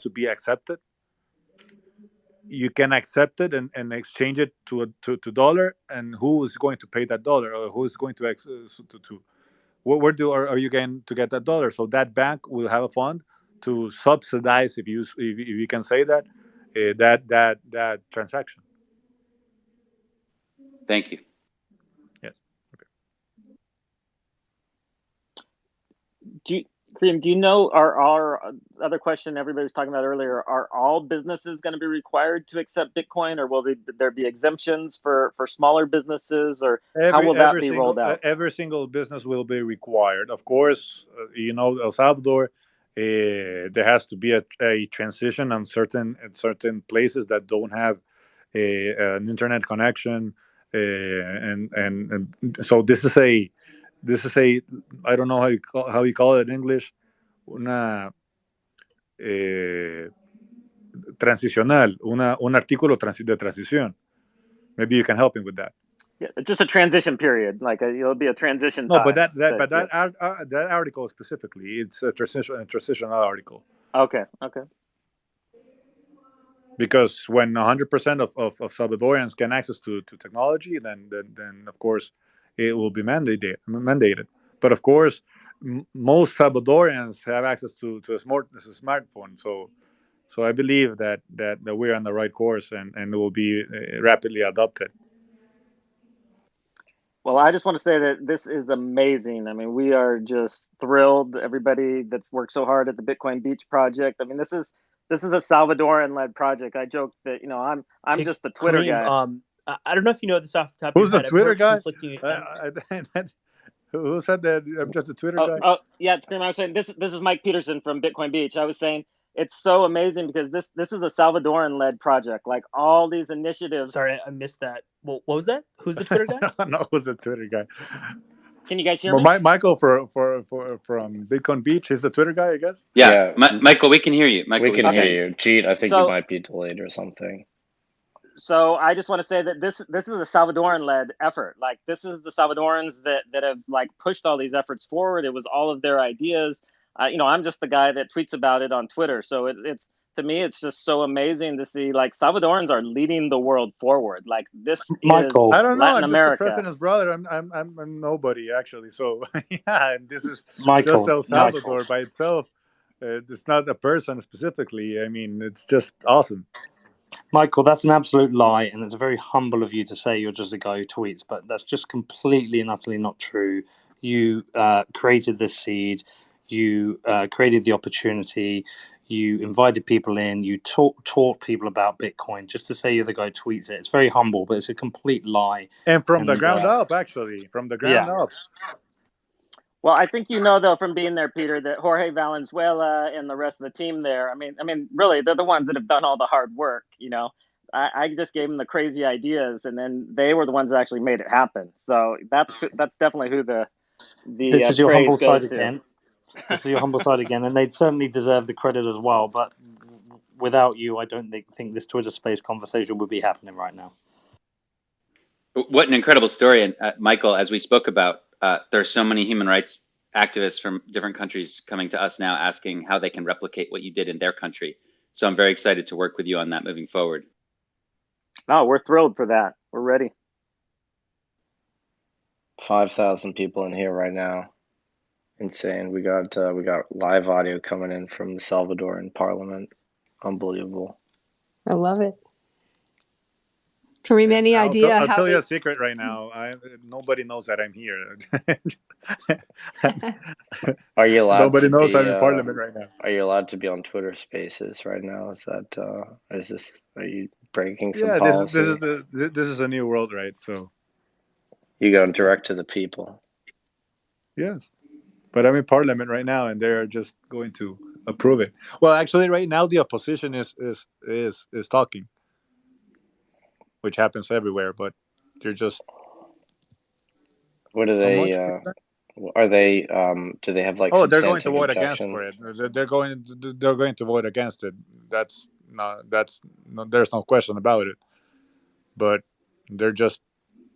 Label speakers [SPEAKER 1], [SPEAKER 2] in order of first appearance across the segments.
[SPEAKER 1] to be accepted. You can accept it and exchange it to dollar, and who is going to pay that dollar, or who is going to where are you going to get that dollar? So that bank will have a fund to subsidize, if you can say that, that transaction.
[SPEAKER 2] Thank you.
[SPEAKER 1] Yes. Okay.
[SPEAKER 3] Do you know, our other question everybody was talking about earlier, are all businesses going to be required to accept Bitcoin, or will there be exemptions for smaller businesses, or how will that be rolled out?
[SPEAKER 1] Every single business will be required. Of course, El Salvador, there has to be a transition on certain places that don't have an internet connection, and so this is a I don't know how you call it in English, una eh, transicional, un artículo de transición. Maybe you can help me with that.
[SPEAKER 3] Yeah, it's just a transition period. It'll be a transition
[SPEAKER 1] No,
[SPEAKER 3] time.
[SPEAKER 1] but that article specifically, it's a transitional article.
[SPEAKER 3] Okay.
[SPEAKER 1] Because when 100% of Salvadorians can access to technology, then of course it will be mandated. But of course, most Salvadorians have access to a smartphone. So I believe that we're on the right course, and it will be rapidly adopted.
[SPEAKER 3] Well, I just want to say that this is amazing. I mean, we are just thrilled. Everybody that's worked so hard at the Bitcoin Beach project. I mean, this is a Salvadoran-led project. I joke that I'm just the Twitter guy.
[SPEAKER 4] I don't know if you know this off the top
[SPEAKER 1] Who's
[SPEAKER 4] of your
[SPEAKER 1] the
[SPEAKER 4] head.
[SPEAKER 1] Twitter guy? Who said that? I'm just a Twitter guy.
[SPEAKER 3] Oh, yeah, I was saying this is Mike Peterson from Bitcoin Beach. I was saying it's so amazing because this is a Salvadoran-led project. Like all these initiatives.
[SPEAKER 4] Sorry, I missed that. Well, what was that? Who's the Twitter guy?
[SPEAKER 1] No, who's the Twitter guy?
[SPEAKER 3] Can you guys hear me?
[SPEAKER 1] Michael from Bitcoin Beach is the Twitter guy, I guess.
[SPEAKER 2] Yeah. Michael, we can hear you. Michael,
[SPEAKER 5] we can hear you. Jeet, I think you might be delayed or something.
[SPEAKER 3] So I just want to say that this is a Salvadoran-led effort. Like, this is the Salvadorans that have pushed all these efforts forward. It was all of their ideas. I'm just the guy that tweets about it on Twitter. So it's to me, it's just so amazing to see Salvadorans are leading the world forward. Like, this
[SPEAKER 6] Michael,
[SPEAKER 3] is
[SPEAKER 1] I don't know.
[SPEAKER 3] Latin
[SPEAKER 1] I'm
[SPEAKER 3] America.
[SPEAKER 1] just the president's brother. I'm nobody actually. So yeah, and this is
[SPEAKER 6] Michael,
[SPEAKER 1] just El Salvador by itself. It's not a person specifically. I mean, it's just awesome.
[SPEAKER 6] Michael, that's an absolute lie, and it's very humble of you to say you're just a guy who tweets, but that's just completely and utterly not true. You created this seed, you created the opportunity, you invited people in, you taught people about Bitcoin. Just to say you're the guy who tweets it, it's very humble, but it's a complete lie.
[SPEAKER 1] And from the ground up, actually, from the ground up.
[SPEAKER 3] Well, I think though, from being there, Peter, that Jorge Valenzuela and the rest of the team there, I mean, really, they're the ones that have done all the hard work. I just gave them the crazy ideas, and then they were the ones that actually made it happen. So that's definitely who the
[SPEAKER 6] this is your humble side again.
[SPEAKER 3] This
[SPEAKER 6] is your humble side again, and they'd certainly deserve the credit as well. But without you, I don't think this Twitter Space conversation would be happening right now.
[SPEAKER 2] What an incredible story. And Michael, as we spoke about, there are so many human rights activists from different countries coming to us now asking how they can replicate what you did in their country. So I'm very excited to work with you on that moving forward.
[SPEAKER 3] Oh, we're thrilled for that. We're ready.
[SPEAKER 5] 5,000 people in here right now. Insane. We got live audio coming in from the Salvadoran Parliament. Unbelievable.
[SPEAKER 7] I love it. Kareem, any idea
[SPEAKER 1] I'll tell you a secret right now. Nobody knows that I'm here.
[SPEAKER 5] Are you allowed?
[SPEAKER 1] Nobody knows I'm in Parliament right now.
[SPEAKER 5] Are you allowed to be on Twitter Spaces right now? Are you breaking some
[SPEAKER 1] policy?
[SPEAKER 5] Yeah,
[SPEAKER 1] this is a new world, right? So
[SPEAKER 5] you go direct to the people.
[SPEAKER 1] Yes, but I'm in Parliament right now, and they're just going to approve it. Well, actually, right now the opposition is talking, which happens everywhere, but they're just.
[SPEAKER 5] What are they? Are they? Do they have
[SPEAKER 1] they're going to vote against for it. They're going to vote against it. There's no question about it. But they're just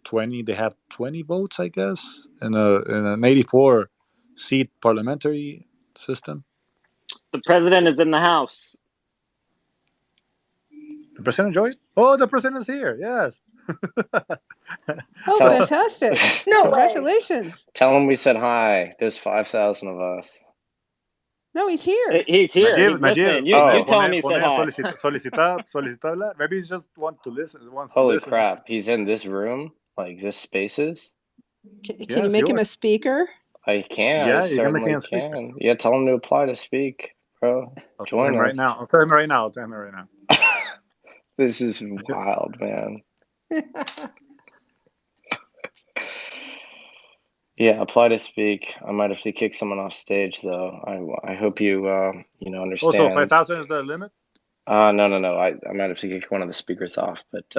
[SPEAKER 1] 20. They have 20 votes, I guess, in an 84-seat parliamentary system.
[SPEAKER 3] The president is in the House.
[SPEAKER 1] The president joined. Oh, the president's here. Yes.
[SPEAKER 7] Oh,
[SPEAKER 5] Tell-
[SPEAKER 7] fantastic.
[SPEAKER 8] No way.
[SPEAKER 7] Congratulations.
[SPEAKER 5] Tell him we said hi. There's 5,000 of us.
[SPEAKER 7] No, he's here.
[SPEAKER 3] He's here.
[SPEAKER 1] Najib,
[SPEAKER 3] He's listening. You,
[SPEAKER 5] Oh.
[SPEAKER 3] you tell him he said hi.
[SPEAKER 1] Solicitar. Maybe he just wants to listen.
[SPEAKER 5] Holy crap. He's in this room? Like this spaces?
[SPEAKER 7] Can you make him a speaker?
[SPEAKER 5] I can.
[SPEAKER 1] Yeah,
[SPEAKER 5] I
[SPEAKER 1] you can make
[SPEAKER 5] certainly
[SPEAKER 1] him speak.
[SPEAKER 5] can. Yeah, tell him to apply to speak, bro. Join us.
[SPEAKER 1] Right now. I'll tell him right now.
[SPEAKER 5] This is wild, man. Yeah, apply to speak. I might have to kick someone off stage, though. I hope you understand.
[SPEAKER 1] Also, 5,000 is the limit?
[SPEAKER 5] No. I might have to kick one of the speakers off, but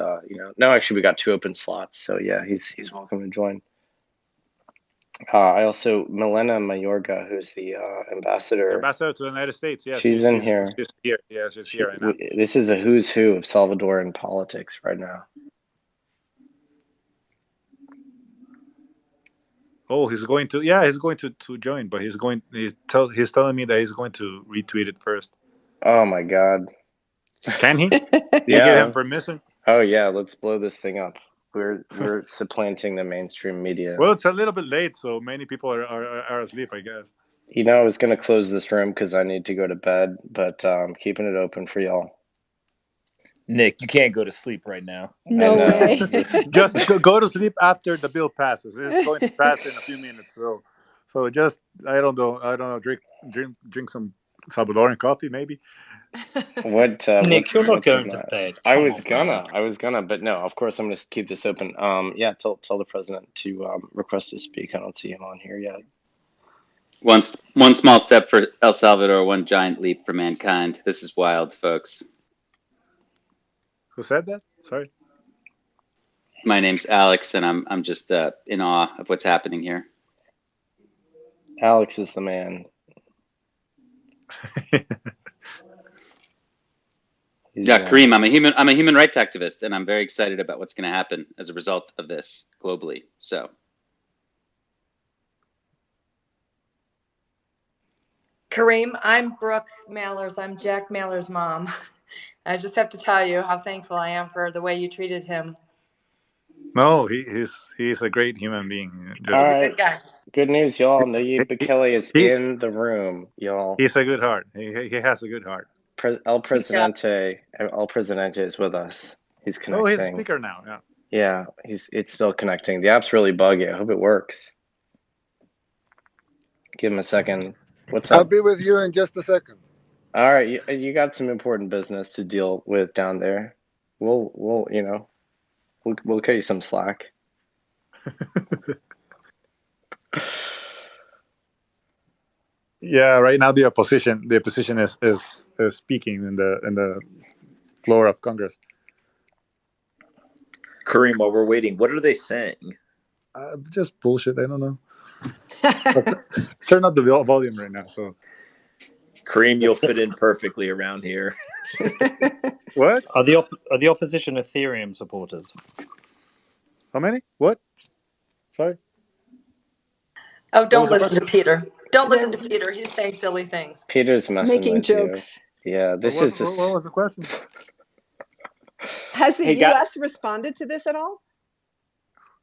[SPEAKER 5] no, actually, we got 2 open slots, so yeah, he's welcome to join. I also Milena Mayorga, who's the ambassador.
[SPEAKER 1] Ambassador to the United States. Yeah,
[SPEAKER 5] she's in here.
[SPEAKER 1] She's here. Yeah, she's here right now.
[SPEAKER 5] This is a who's who of Salvadoran politics right now.
[SPEAKER 1] Oh, he's going to join, but he's telling me that he's going to retweet it first.
[SPEAKER 5] Oh my God.
[SPEAKER 1] Can he? You
[SPEAKER 5] Yeah.
[SPEAKER 1] give him permission?
[SPEAKER 5] Oh yeah, let's blow this thing up. We're supplanting the mainstream media.
[SPEAKER 1] Well, it's a little bit late, so many people are asleep, I guess.
[SPEAKER 5] I was gonna close this room because I need to go to bed, but I'm keeping it open for y'all.
[SPEAKER 9] Nick, you can't go to sleep right now.
[SPEAKER 7] No way.
[SPEAKER 1] Just go to sleep after the bill passes. It's going to pass in a few minutes. So just I don't know. Drink some Salvadoran coffee, maybe.
[SPEAKER 5] What?
[SPEAKER 6] Nick, you're not going to bed.
[SPEAKER 5] I was gonna, but no. Of course, I'm gonna keep this open. Yeah. Tell the president to request to speak. I don't see him on here yet.
[SPEAKER 2] One small step for El Salvador, one giant leap for mankind. This is wild, folks.
[SPEAKER 1] Who said that? Sorry.
[SPEAKER 2] My name's Alex, and I'm just in awe of what's happening here.
[SPEAKER 5] Alex is the man.
[SPEAKER 2] Yeah, Kareem, I'm a human rights activist, and I'm very excited about what's going to happen as a result of this globally. So,
[SPEAKER 8] Kareem, I'm Brooke Mallers. I'm Jack Mallers' mom. I just have to tell you how thankful I am for the way you treated him.
[SPEAKER 1] No, he's a great human being.
[SPEAKER 5] All right.
[SPEAKER 8] Good guy.
[SPEAKER 5] Good news, y'all. Nayib Bukele is in the room, y'all.
[SPEAKER 1] He's a good heart. He has a good heart.
[SPEAKER 5] El Presidente is with us. He's connecting.
[SPEAKER 1] Oh, he's a speaker now. Yeah.
[SPEAKER 5] Yeah, it's still connecting. The app's really buggy. I hope it works. Give him a second. What's up?
[SPEAKER 10] I'll be with you in just a second.
[SPEAKER 5] All right, you got some important business to deal with down there. We'll cut you some slack.
[SPEAKER 1] Yeah, right now the opposition is speaking in the floor of Congress.
[SPEAKER 9] Kareem, while we're waiting, what are they saying?
[SPEAKER 1] Just bullshit. I don't know. Turn up the volume right now. So,
[SPEAKER 9] Kareem, you'll fit in perfectly around here.
[SPEAKER 1] What?
[SPEAKER 6] Are the opposition Ethereum supporters?
[SPEAKER 1] How many? What? Sorry.
[SPEAKER 8] Oh, don't listen to Peter. Don't listen to Peter. He's saying silly things.
[SPEAKER 5] Peter's messing
[SPEAKER 7] Making
[SPEAKER 5] with
[SPEAKER 7] jokes.
[SPEAKER 5] you. Yeah,
[SPEAKER 1] What was the question?
[SPEAKER 7] Has the
[SPEAKER 3] Hey,
[SPEAKER 7] U.S. responded to this at all?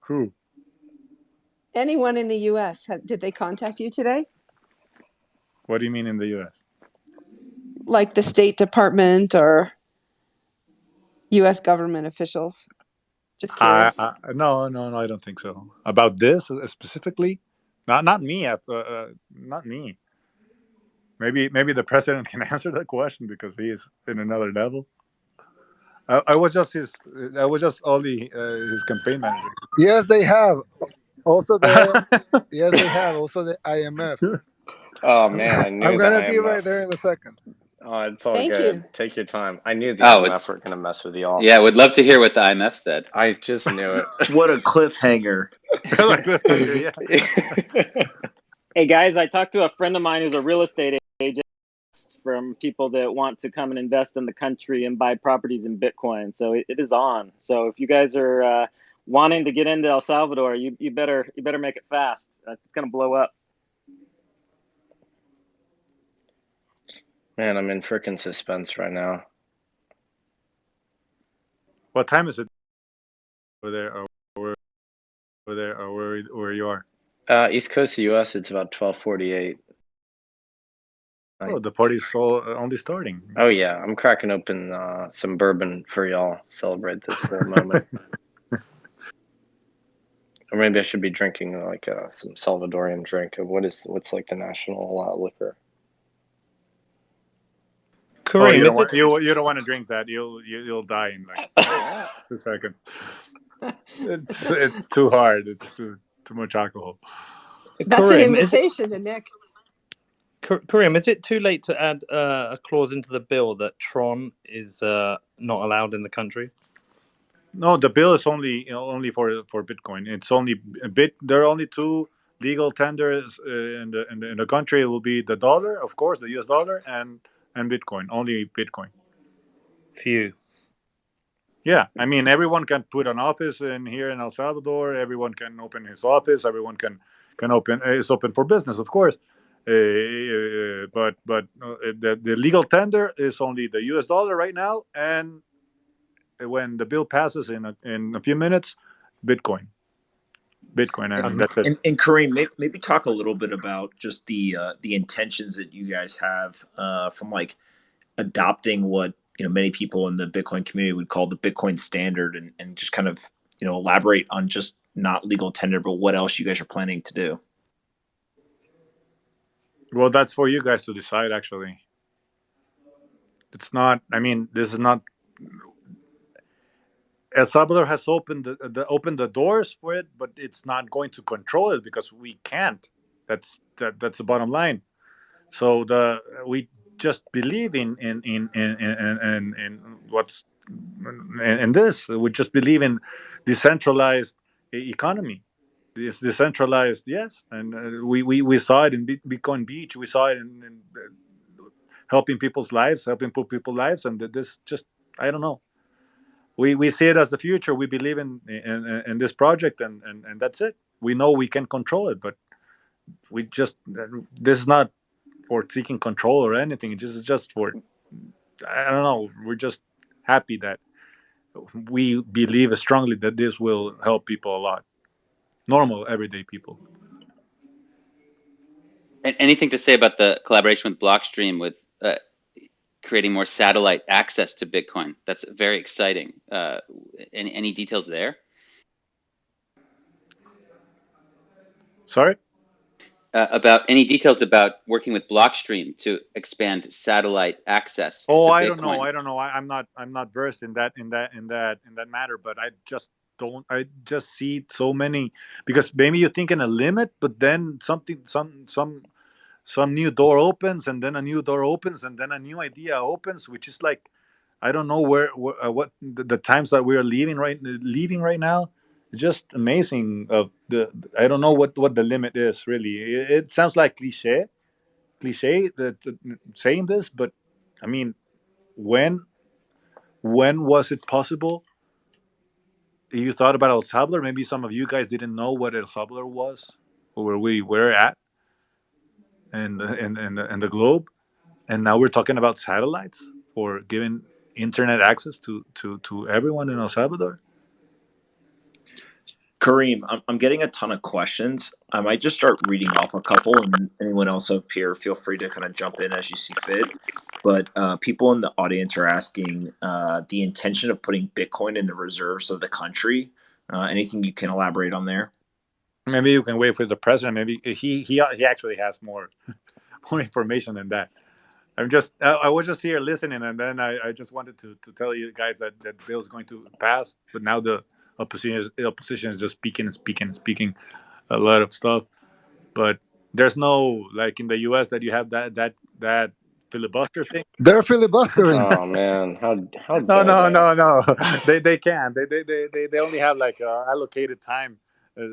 [SPEAKER 1] Who?
[SPEAKER 7] Anyone in the U.S. Did they contact you today?
[SPEAKER 1] What do you mean in the U.S.?
[SPEAKER 7] Like the State Department or U.S. government officials? Just curious.
[SPEAKER 1] No, I don't think so. About this specifically, not me. Not me. Maybe the president can answer that question because he is in another level. I was just only his campaign manager.
[SPEAKER 10] Yes, they have. Also, yes, they have. Also, the IMF.
[SPEAKER 5] Oh man, I knew
[SPEAKER 10] I'm gonna be
[SPEAKER 5] IMF.
[SPEAKER 10] right there in a second.
[SPEAKER 5] Oh, it's all
[SPEAKER 7] Thank
[SPEAKER 5] good.
[SPEAKER 7] you.
[SPEAKER 5] Take your time. I knew the IMF were gonna mess with y'all.
[SPEAKER 2] Yeah, would love to hear what the IMF said.
[SPEAKER 5] I just knew it.
[SPEAKER 9] What a cliffhanger!
[SPEAKER 3] Hey guys, I talked to a friend of mine who's a real estate agent from people that want to come and invest in the country and buy properties in Bitcoin. So it is on. So if you guys are wanting to get into El Salvador, you better make it fast. It's gonna blow up.
[SPEAKER 5] Man, I'm in freaking suspense right now.
[SPEAKER 1] What time is it over there, or over there, or where you are?
[SPEAKER 5] East Coast U.S. It's about 12:48.
[SPEAKER 1] Oh, the party's only starting.
[SPEAKER 5] Oh yeah, I'm cracking open some bourbon for y'all. Celebrate this little moment. Or maybe I should be drinking like some Salvadorian drink. What's like the national liquor?
[SPEAKER 1] Oh,
[SPEAKER 6] Kareem,
[SPEAKER 1] you
[SPEAKER 6] is
[SPEAKER 1] don't
[SPEAKER 6] it
[SPEAKER 1] want you don't want to drink that. You'll die in like 2 seconds. It's too hard. It's too much alcohol.
[SPEAKER 7] That's an
[SPEAKER 6] Kareem?
[SPEAKER 7] invitation to Nick.
[SPEAKER 6] Kareem, is it too late to add a clause into the bill that Tron is not allowed in the country?
[SPEAKER 1] No, the bill is only for Bitcoin. It's only a bit. There are only two legal tenders in the country. It will be the dollar, of course, the U.S. dollar, and Bitcoin. Only Bitcoin.
[SPEAKER 6] Few.
[SPEAKER 1] Yeah, I mean, everyone can put an office in here in El Salvador. Everyone can open his office. Everyone can open. It's open for business, of course. But the legal tender is only the U.S. dollar right now, and when the bill passes in a few minutes, Bitcoin, and that's it.
[SPEAKER 9] And Kareem, maybe talk a little bit about just the intentions that you guys have from like adopting what many people in the Bitcoin community would call the Bitcoin standard, and just kind of elaborate on just not legal tender, but what else you guys are planning to do.
[SPEAKER 1] Well, that's for you guys to decide. Actually, it's not. I mean, this is not. El Salvador has opened the doors for it, but it's not going to control it because we can't. That's the bottom line. So we just believe in what's in this. We just believe in decentralized economy. This decentralized, yes, and we saw it in Bitcoin Beach. We saw it in helping people's lives, helping people's lives, and this just I don't know. We see it as the future. We believe in this project, and that's it. We know we can control it, but we just this is not for seeking control or anything. It's just for I don't know. We're just happy that we believe strongly that this will help people a lot, normal everyday people.
[SPEAKER 2] And anything to say about the collaboration with Blockstream with creating more satellite access to Bitcoin? That's very exciting. Any details there?
[SPEAKER 1] Sorry.
[SPEAKER 2] About any details about working with Blockstream to expand satellite access
[SPEAKER 1] Oh,
[SPEAKER 2] to
[SPEAKER 1] I don't know.
[SPEAKER 2] Bitcoin?
[SPEAKER 1] I don't know. I'm not versed in that matter. But I just don't. I just see so many because maybe you're thinking a limit, but then some new door opens, and then a new door opens, and then a new idea opens, which is like I don't know what the times that we are leaving right now. Just amazing. Of the I don't know what the limit is really. It sounds like cliche that saying this, but I mean, when when was it possible? You thought about El Salvador. Maybe some of you guys didn't know what El Salvador was, or where we were at, and the globe. And now we're talking about satellites for giving internet access to everyone in El Salvador.
[SPEAKER 9] Kareem, I'm getting a ton of questions. I might just start reading off a couple, and anyone else up here, feel free to kind of jump in as you see fit. But people in the audience are asking the intention of putting Bitcoin in the reserves of the country. Anything you can elaborate on there?
[SPEAKER 1] Maybe you can wait for the president. Maybe he actually has more more information than that. I was just here listening, and then I just wanted to tell you guys that the bill is going to pass. But now the opposition is just speaking and speaking and speaking a lot of stuff. But there's no like in the U.S. that you have that filibuster thing.
[SPEAKER 10] They're filibustering.
[SPEAKER 5] Oh man, how
[SPEAKER 1] No,
[SPEAKER 5] dare
[SPEAKER 1] no,
[SPEAKER 5] they?
[SPEAKER 1] no, no. They can't. They only have like allocated time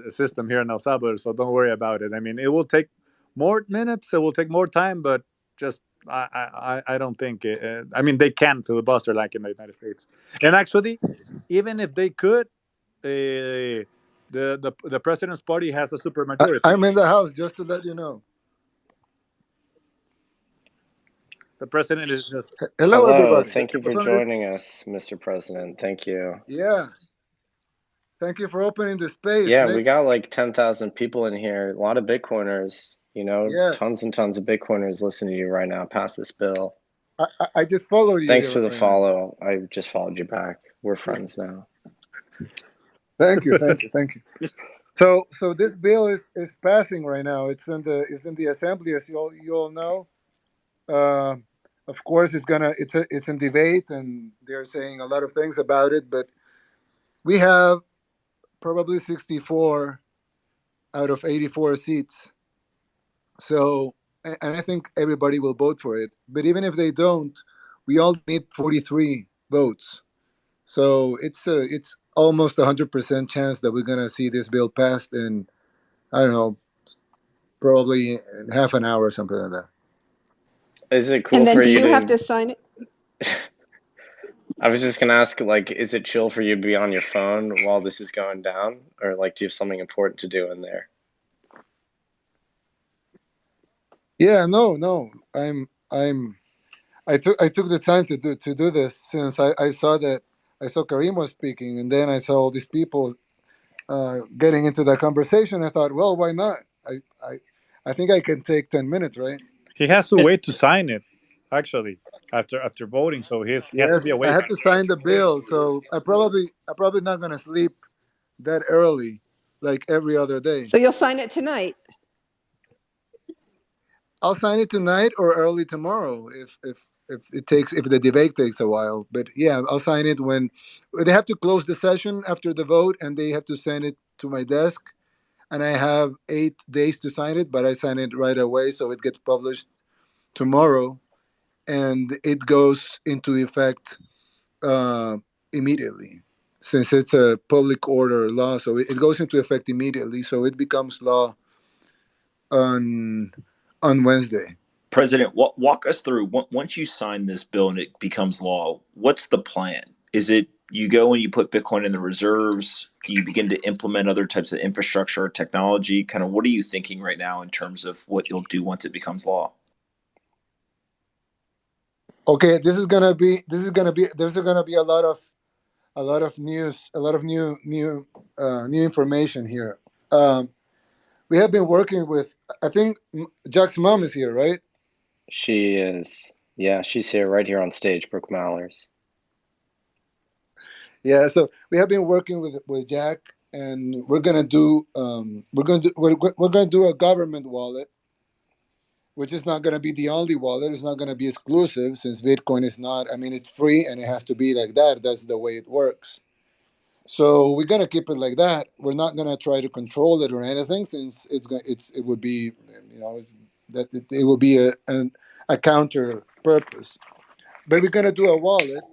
[SPEAKER 1] system here in El Salvador, so don't worry about it. I mean, it will take more minutes. It will take more time, but just I don't think. I mean, they can filibuster like in the United States. And actually, even if they could, the president's party has a supermajority.
[SPEAKER 10] I'm in the house just to let you know.
[SPEAKER 1] The president is just
[SPEAKER 10] Hello,
[SPEAKER 5] Hello,
[SPEAKER 10] everybody.
[SPEAKER 5] thank
[SPEAKER 10] ¿Qué
[SPEAKER 5] you for
[SPEAKER 10] pasó, amigo?
[SPEAKER 5] joining us, Mr. President. Thank you.
[SPEAKER 10] Yeah. Thank you for opening the space,
[SPEAKER 5] Yeah, we
[SPEAKER 10] Nick.
[SPEAKER 5] got like 10,000 people in here. A lot of Bitcoiners,
[SPEAKER 10] Yeah.
[SPEAKER 5] tons and tons of Bitcoiners listening to you right now. Pass this bill.
[SPEAKER 10] I just followed you
[SPEAKER 5] Thanks
[SPEAKER 10] here
[SPEAKER 5] for the
[SPEAKER 10] right now.
[SPEAKER 5] follow. I just followed you back. We're friends now.
[SPEAKER 10] Thank you. Thank you. Thank you. So this bill is passing right now. It's in the assembly, as you all know. Uh, of course, it's in debate, and they're saying a lot of things about it. But we have probably 64 out of 84 seats. So, and I think everybody will vote for it. But even if they don't, we all need 43 votes. So it's almost 100% chance that we're gonna see this bill passed in, I don't know, probably in half an hour or something like that.
[SPEAKER 5] Is it cool
[SPEAKER 7] And then
[SPEAKER 5] for
[SPEAKER 7] do
[SPEAKER 5] you
[SPEAKER 7] you have
[SPEAKER 5] to?
[SPEAKER 7] to sign it?
[SPEAKER 5] I was just gonna ask, like, is it chill for you to be on your phone while this is going down, or like, do you have something important to do in there?
[SPEAKER 10] Yeah, no, I took the time to do this since I saw Karim was speaking, and then I saw all these people getting into that conversation. I thought, well, why not? I I think I can take 10 minutes, right?
[SPEAKER 1] he has to wait to sign it. Actually, after voting, so he has to be
[SPEAKER 10] Yes, I
[SPEAKER 1] awake.
[SPEAKER 10] have to sign the bill, so I probably not gonna sleep that early, like every other day.
[SPEAKER 7] So you'll sign it tonight.
[SPEAKER 10] I'll sign it tonight or early tomorrow if the debate takes a while. But yeah, I'll sign it when they have to close the session after the vote, and they have to send it to my desk. And I have 8 days to sign it, but I sign it right away, so it gets published tomorrow, and it goes into effect uh, immediately, since it's a public order law. So it goes into effect immediately. So it becomes law on Wednesday.
[SPEAKER 9] President, walk us through once you sign this bill and it becomes law. What's the plan? Is it you go and you put Bitcoin in the reserves? Do you begin to implement other types of infrastructure or technology? Kind of what are you thinking right now in terms of what you'll do once it becomes law?
[SPEAKER 10] Okay, there's gonna be a lot of news, a lot of new information here. Um, we have been working with. I think Jack's mom is here, right?
[SPEAKER 5] She is. Yeah, she's here, right here on stage, Brooke Mallers.
[SPEAKER 10] Yeah. So we have been working with Jack, and we're gonna do a government wallet, which is not gonna be the only wallet. It's not gonna be exclusive, since Bitcoin is not. I mean, it's free, and it has to be like that. That's the way it works. So we're gonna keep it like that. We're not gonna try to control it or anything, since it would be, it will be a counter purpose. But we're gonna do a wallet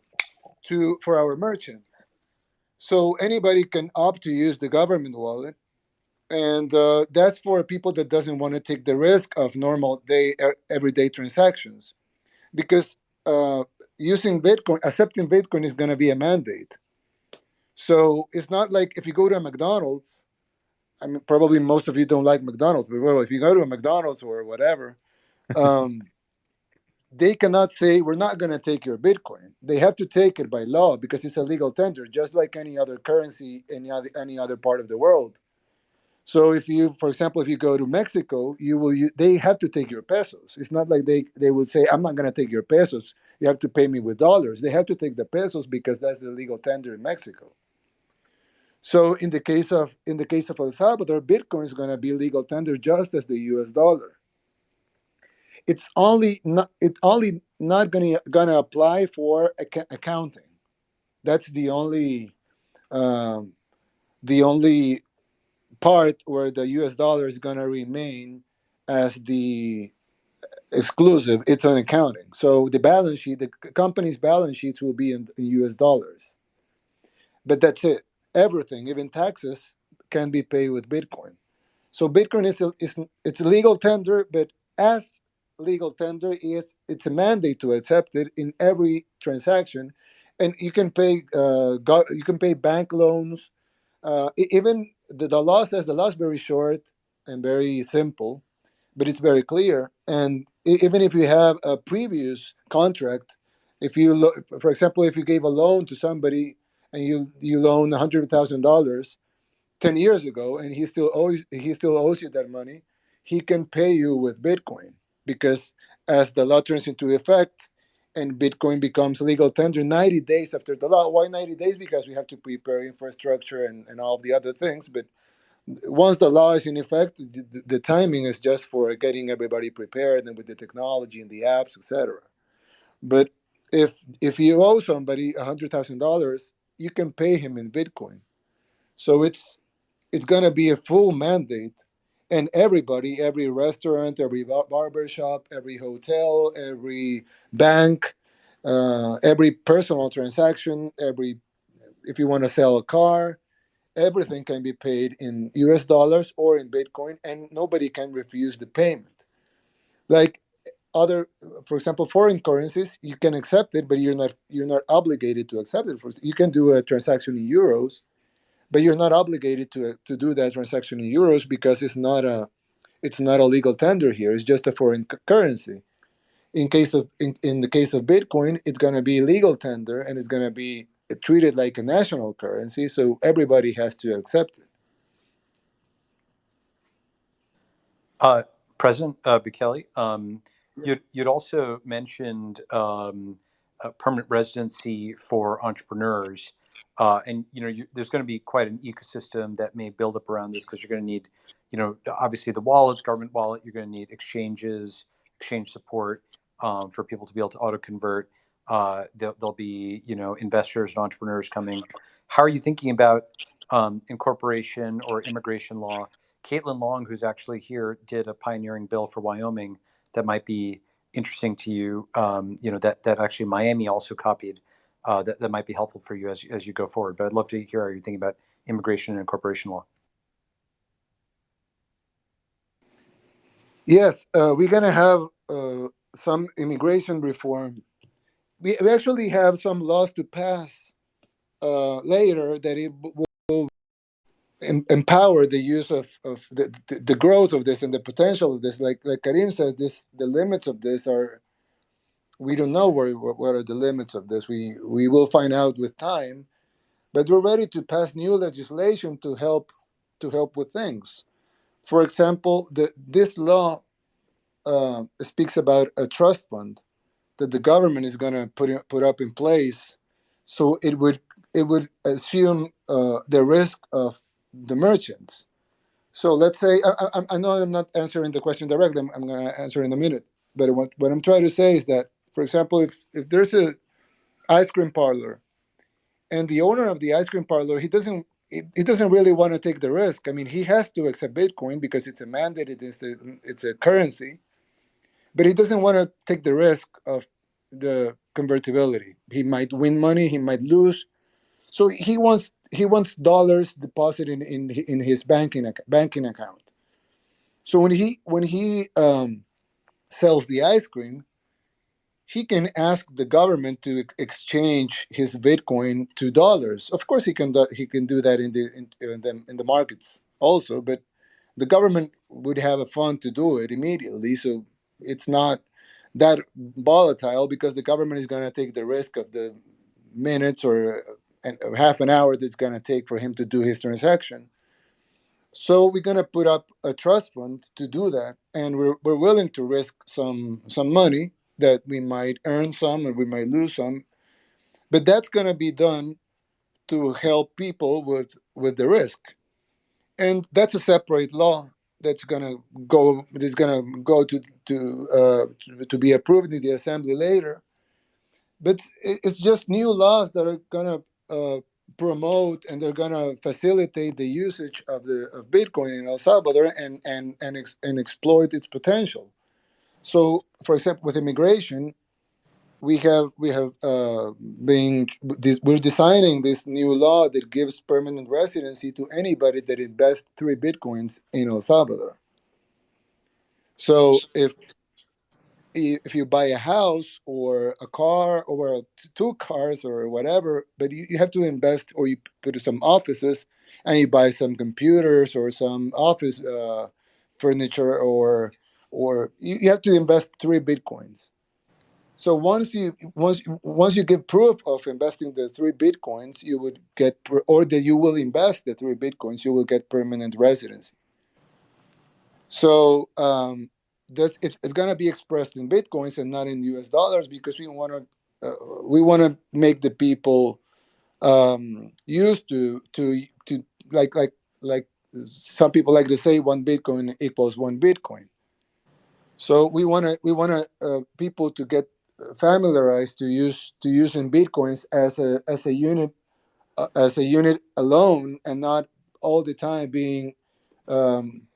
[SPEAKER 10] for our merchants, so anybody can opt to use the government wallet, and that's for people that doesn't want to take the risk of normal everyday transactions, because uh, accepting Bitcoin is gonna be a mandate. So it's not like if you go to a McDonald's. I mean, probably most of you don't like McDonald's, but well, if you go to a McDonald's or whatever, um, they cannot say we're not going to take your Bitcoin. They have to take it by law, because it's a legal tender, just like any other currency in any other part of the world. So if you, for example, if you go to Mexico, they have to take your pesos. It's not like they will say, I'm not going to take your pesos. You have to pay me with dollars. They have to take the pesos, because that's the legal tender in Mexico. So in the case of El Salvador, Bitcoin is going to be legal tender just as the U.S. dollar. It's only not gonna apply for accounting. That's um, the only part where the U.S. dollar is gonna remain as the exclusive. It's on accounting. So the company's balance sheets will be in U.S. dollars. But that's it. Everything, even taxes, can be paid with Bitcoin. So Bitcoin it's a legal tender, but as legal tender it's a mandate to accept it in every transaction, and you can pay bank loans. Even the law says the law is very short and very simple, but it's very clear, and even if you have a previous contract, if you for example, if you gave a loan to somebody and you loan $100,000 10 years ago, and he still owes you that money, he can pay you with Bitcoin, because as the law turns into effect and Bitcoin becomes legal tender 90 days after the law. Why 90 days? Because we have to prepare infrastructure and all of the other things. But once the law is in effect, the timing is just for getting everybody prepared and with the technology and the apps, etc. But if you owe somebody $100,000, you can pay him in Bitcoin. So it's going to be a full mandate, and everybody, every restaurant, every barber shop, every hotel, every bank, every personal transaction, every if you want to sell a car, everything can be paid in US dollars or in Bitcoin, and nobody can refuse the payment. Like other, for example, foreign currencies, you can accept it, but you're not obligated to accept it. You can do a transaction in euros, but you're not obligated to do that transaction in euros, because it's not a legal tender here. It's just a foreign currency. In the case of Bitcoin, it's going to be legal tender, and it's going to be treated like a national currency, so everybody has to accept it.
[SPEAKER 11] President Bukele, you'd also mentioned permanent residency for entrepreneurs, and there's going to be quite an ecosystem that may build up around this, because you're going to need, obviously the wallet, government wallet. You're going to need exchanges, exchange support for people to be able to auto convert. There'll be investors and entrepreneurs coming. How are you thinking about incorporation or immigration law? Caitlin Long, who's actually here, did a pioneering bill for Wyoming that might be interesting to you. That actually Miami also copied. That might be helpful for you as you go forward. But I'd love to hear how you're thinking about immigration and incorporation law.
[SPEAKER 10] Yes, we're going to have some immigration reform. We actually have some laws to pass later that it will empower the use of the growth of this and the potential of this. Like Karim said, the limits of this are, we don't know what are the limits of this. We will find out with time, but we're ready to pass new legislation to help with things. For example, this law speaks about a trust fund that the government is going to put up in place, so it would assume the risk of the merchants. So let's say, I know I'm not answering the question directly. I'm going to answer in a minute. But what I'm trying to say is that, for example, if there's a ice cream parlor, and the owner of the ice cream parlor, he doesn't really want to take the risk. I mean, he has to accept Bitcoin because it's a mandated, it's a currency, but he doesn't want to take the risk of the convertibility. He might win money, he might lose. So he wants dollars deposited in his banking account. So when he sells the ice cream, he can ask the government to exchange his Bitcoin to dollars. Of course, he can do that in the markets also, but the government would have a fund to do it immediately. So it's not that volatile, because the government is going to take the risk of the minutes or half an hour that's going to take for him to do his transaction. So we're going to put up a trust fund to do that, and we're willing to risk some money that we might earn some and we might lose some, but that's going to be done to help people with the risk, and that's a separate law that's going to go to be approved in the assembly later. But it's just new laws that are going to promote, and they're going to facilitate the usage of Bitcoin in El Salvador, and exploit its potential. So, for example, with immigration, we have been we're designing this new law that gives permanent residency to anybody that invests 3 Bitcoins in El Salvador. So if you buy a house or a car or two cars or whatever, but you have to invest, or you put some offices, and you buy some computers or some office furniture, or you have to invest 3 Bitcoins. So once you give proof of investing the 3 Bitcoins, you would get or that you will invest the 3 Bitcoins, you will get permanent residency. So it's gonna be expressed in Bitcoins and not in U.S. dollars because we want to make the people used to like some people like to say 1 Bitcoin equals 1 Bitcoin. So we want to people to get familiarized to using bitcoins as a unit alone, and not all the time being um,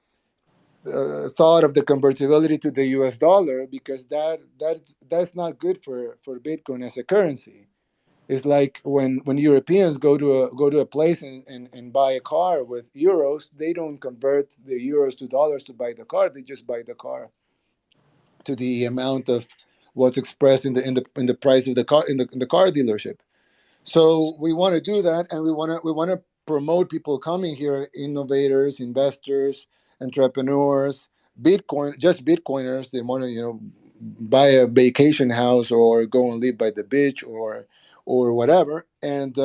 [SPEAKER 10] thought of the convertibility to the U.S. dollar, because that's not good for Bitcoin as a currency. It's like when Europeans go to a place and buy a car with euros, they don't convert the euros to dollars to buy the car. They just buy the car to the amount of what's expressed in the price of the car in the car dealership. So we want to do that, and we want to promote people coming here, innovators, investors, entrepreneurs, just Bitcoiners. They want to buy a vacation house or go and live by the beach or whatever, and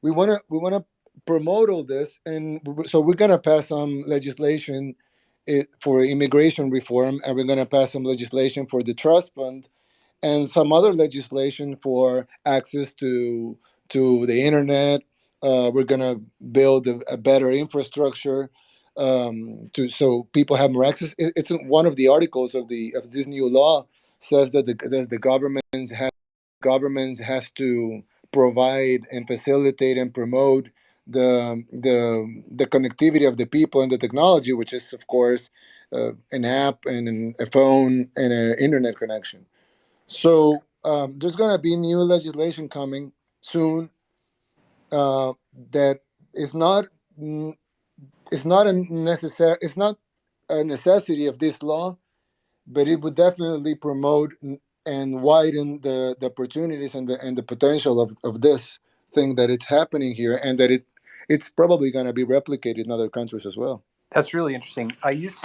[SPEAKER 10] we want to promote all this, and so we're gonna pass some legislation for immigration reform, and we're gonna pass some legislation for the trust fund, and some other legislation for access to the internet. We're gonna build a better infrastructure to so people have more access. It's one of the articles of this new law says that the governments has to provide and facilitate and promote the connectivity of the people and the technology, which is of course an app and a phone and an internet connection. So there's going to be new legislation coming soon that is not mm, it's not a necessity of this law, but it would definitely promote and widen the opportunities and the potential of this thing that it's happening here, and that it's probably going to be replicated in other countries as well.
[SPEAKER 11] That's really interesting. I use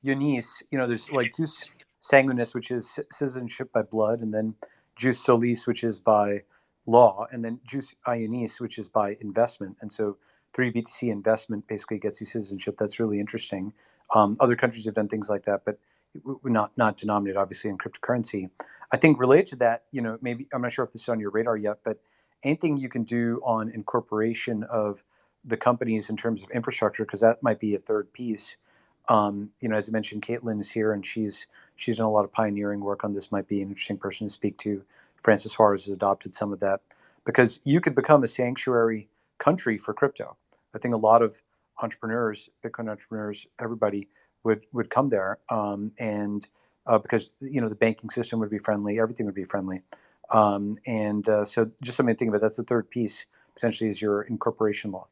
[SPEAKER 11] Eunice. There's like jus sanguinis, which is citizenship by blood, and then jus solis, which is by law, and then jus ionis, which is by investment. And so 3BTC investment basically gets you citizenship. That's really interesting. Other countries have done things like that, but not denominated, obviously, in cryptocurrency. I think related to that, maybe I'm not sure if this is on your radar yet, but anything you can do on incorporation of the companies in terms of infrastructure, because that might be a third piece. As I mentioned, Caitlin is here, and she's done a lot of pioneering work on this. Might be an interesting person to speak to. Francis Suarez has adopted some of that, because you could become a sanctuary country for crypto. I think a lot of entrepreneurs, Bitcoin entrepreneurs, everybody would come there, and because the banking system would be friendly, everything would be friendly, so just something to think about. That's the third piece potentially, is your incorporation law.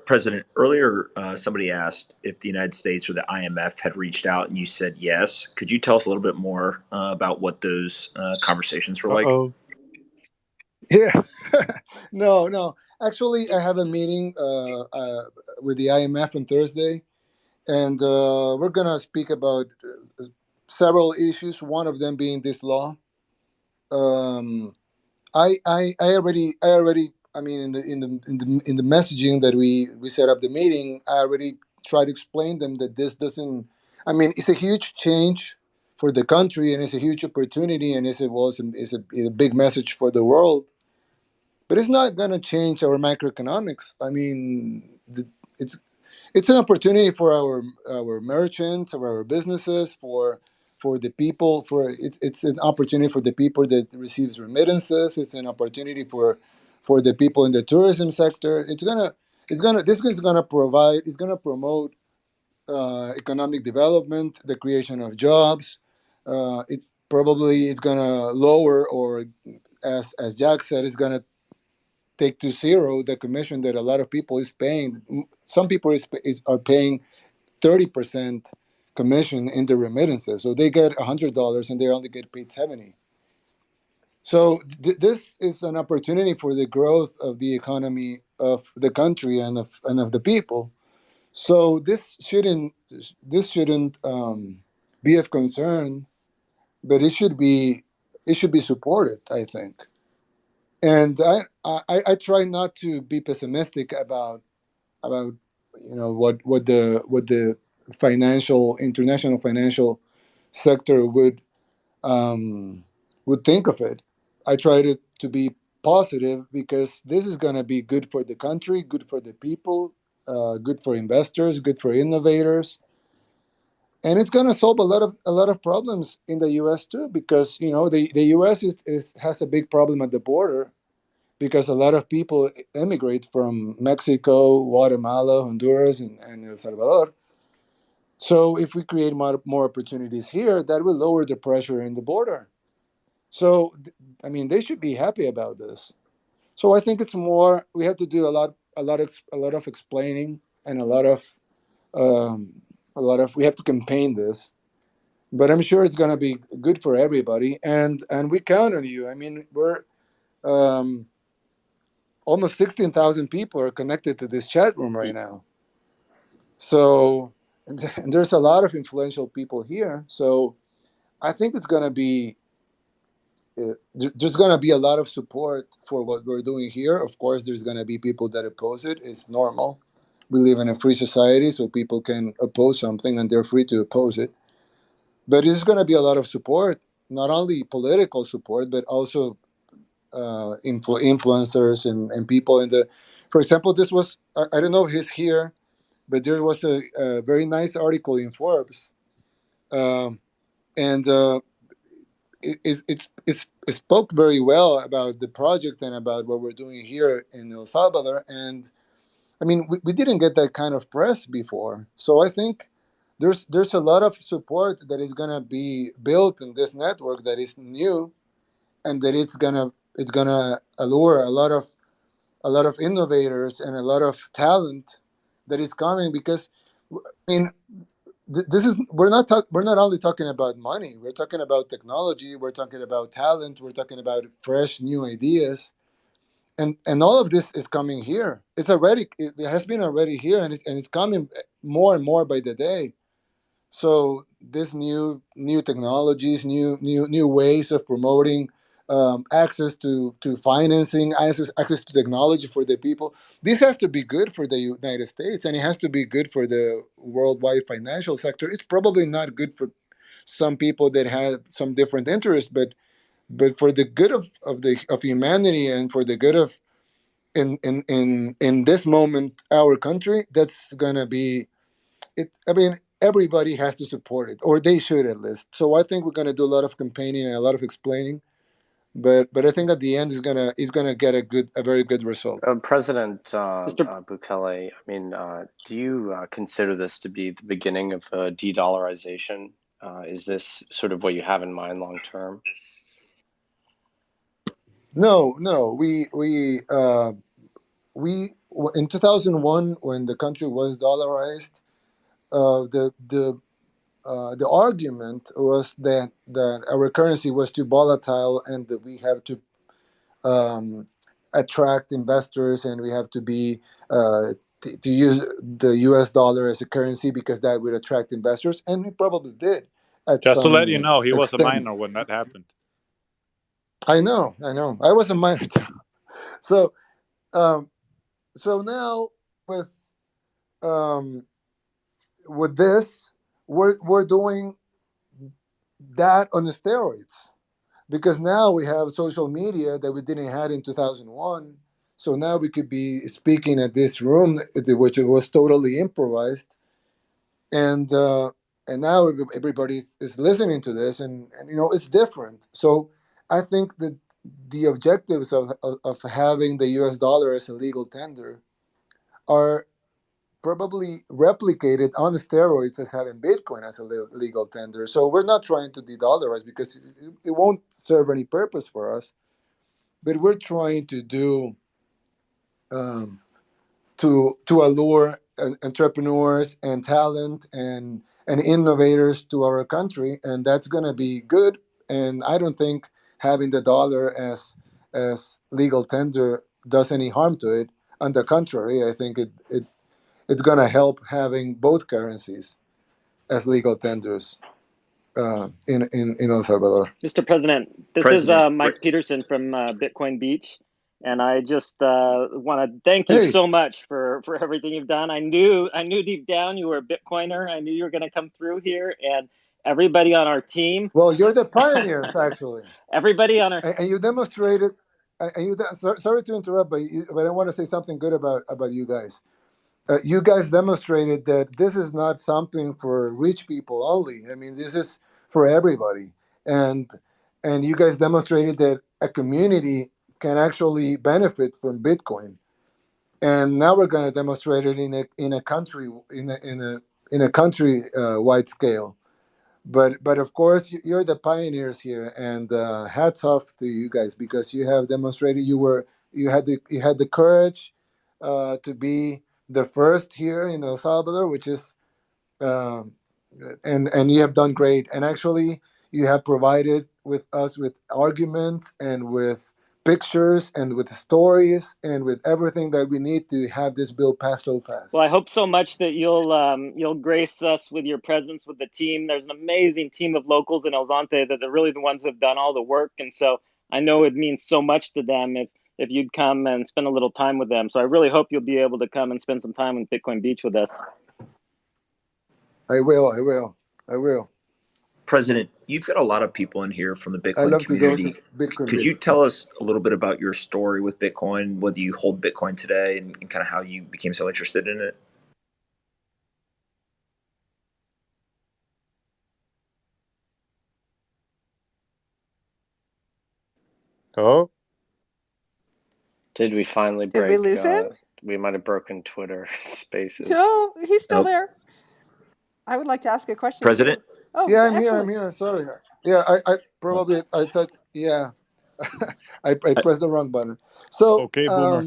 [SPEAKER 9] President, earlier somebody asked if the United States or the IMF had reached out, and you said yes. Could you tell us a little bit more about what those conversations were like?
[SPEAKER 10] Uh-oh. Yeah. No. Actually, I have a meeting with the IMF on Thursday, and we're gonna speak about several issues. One of them being this law. Um, I already. I mean, in the messaging that we set up the meeting, I already tried to explain them that this doesn't. I mean, it's a huge change for the country, and it's a huge opportunity, and it's a big message for the world. But it's not going to change our macroeconomics. I mean, it's it's an opportunity for our merchants, for our businesses, for the people. It's an opportunity for the people that receives remittances. It's an opportunity for the people in the tourism sector. This is gonna provide. It's gonna promote economic development, the creation of jobs. It probably is gonna lower, or as Jack said, it's gonna take to zero the commission that a lot of people is paying. Some people are paying 30% commission in the remittances, so they get $100 and they only get paid 70. So this is an opportunity for the growth of the economy of the country and of the people. So this shouldn't be of concern, but it should be supported, I think. And I try not to be pessimistic about what the financial international financial sector um, would think of it. I try to be positive because this is going to be good for the country, good for the people, good for investors, good for innovators, and it's going to solve a lot of problems in the U.S. too. Because the U.S. has a big problem at the border because a lot of people emigrate from Mexico, Guatemala, Honduras, and El Salvador. So if we create more opportunities here, that will lower the pressure in the border. So, I mean, they should be happy about this. So I think it's more we have to do a lot of explaining and um, we have to campaign this. But I'm sure it's going to be good for everybody, and we count on you. I mean, we're um, almost 16,000 people are connected to this chat room right now. So, and there's a lot of influential people here. So I think it's going to be there's going to be a lot of support for what we're doing here. Of course, there's going to be people that oppose it. It's normal. We live in a free society, so people can oppose something and they're free to oppose it. But there's going to be a lot of support, not only political support, but also influencers and people in the. For example, this was I don't know if he's here, but there was a very nice article in Forbes, um, and it spoke very well about the project and about what we're doing here in El Salvador. And I mean, we didn't get that kind of press before, so I think there's a lot of support that is gonna be built in this network that is new, and that it's gonna allure a lot of innovators and a lot of talent that is coming. Because I mean, this is we're not only talking about money. We're talking about technology. We're talking about talent. We're talking about fresh new ideas, and all of this is coming here. It has been already here, and it's coming more and more by the day. So this new technologies, new ways of promoting access to financing, access to technology for the people. This has to be good for the United States, and it has to be good for the worldwide financial sector. It's probably not good for some people that have some different interests, but for the good of humanity, and for the good of in this moment our country, that's gonna be it. I mean, everybody has to support it, or they should at least. So I think we're going to do a lot of campaigning and a lot of explaining. But I think at the end is gonna get a very good result.
[SPEAKER 5] President
[SPEAKER 3] Mr.
[SPEAKER 5] Bukele, I mean, do you consider this to be the beginning of de-dollarization? Is this sort of what you have in mind long term?
[SPEAKER 10] No, no, we in 2001, when the country was dollarized, the argument was that our currency was too volatile, and that we have to um, attract investors, and we have to be to use the U.S. dollar as a currency, because that would attract investors, and it probably did at
[SPEAKER 1] Just to let you
[SPEAKER 10] some
[SPEAKER 1] know, he was a
[SPEAKER 10] extent.
[SPEAKER 1] minor when that happened.
[SPEAKER 10] I know. I was a minor too. So, um, so now with um, with this, we're doing that on the steroids, because now we have social media that we didn't have in 2001. So now we could be speaking at this room, which was totally improvised, and now everybody is listening to this, and it's different. So I think that the objectives of having the U.S. dollar as a legal tender are probably replicated on steroids as having Bitcoin as a legal tender. So we're not trying to de-dollarize, because it won't serve any purpose for us. But we're trying to do um, to allure entrepreneurs and talent and innovators to our country, and that's going to be good. And I don't think having the dollar as legal tender does any harm to it. On the contrary, I think it's going to help having both currencies as legal tenders in El Salvador.
[SPEAKER 3] Mr. President, this is
[SPEAKER 9] President,
[SPEAKER 3] Mike Peterson from Bitcoin Beach, and I just want to thank you
[SPEAKER 10] Hey,
[SPEAKER 3] so much for everything you've done. I knew deep down you were a Bitcoiner. I knew you were going to come through here, and everybody on our team,
[SPEAKER 10] well, you're the pioneers, actually,
[SPEAKER 3] everybody on our
[SPEAKER 10] and you demonstrated. Sorry to interrupt, but I want to say something good about you guys. You guys demonstrated that this is not something for rich people only. I mean, this is for everybody, and you guys demonstrated that a community can actually benefit from Bitcoin. And now we're going to demonstrate it in a country in a country wide scale. But of course, you're the pioneers here, and hats off to you guys because you have demonstrated you had the courage to be the first here in El Salvador, which is um, and you have done great. And actually, you have provided with us with arguments and with pictures and with stories and with everything that we need to have this bill passed so
[SPEAKER 3] Well,
[SPEAKER 10] fast.
[SPEAKER 3] I hope so much that you'll grace us with your presence with the team. There's an amazing team of locals in El Zonte that are really the ones who have done all the work, and so I know it means so much to them if you'd come and spend a little time with them. So I really hope you'll be able to come and spend some time in Bitcoin Beach with us.
[SPEAKER 10] I will. I will. I will.
[SPEAKER 9] President, you've got a lot of people in here from the
[SPEAKER 10] I
[SPEAKER 9] Bitcoin
[SPEAKER 10] love to go to
[SPEAKER 9] community.
[SPEAKER 10] Bitcoin
[SPEAKER 9] Could
[SPEAKER 10] Beach.
[SPEAKER 9] you tell us a little bit about your story with Bitcoin, whether you hold Bitcoin today, and kind of how you became so interested in it?
[SPEAKER 1] Oh,
[SPEAKER 5] Did we finally
[SPEAKER 7] Did we
[SPEAKER 5] break?
[SPEAKER 7] lose him?
[SPEAKER 5] We might have broken Twitter Spaces.
[SPEAKER 7] No, he's still
[SPEAKER 9] Nope.
[SPEAKER 7] there. I would like to ask a question
[SPEAKER 9] President?
[SPEAKER 7] too. Oh,
[SPEAKER 10] Yeah, I'm here. I'm
[SPEAKER 7] excellent.
[SPEAKER 10] here. Sorry. Yeah, I probably I thought. Yeah, I pressed the wrong button. So
[SPEAKER 1] okay, boomer.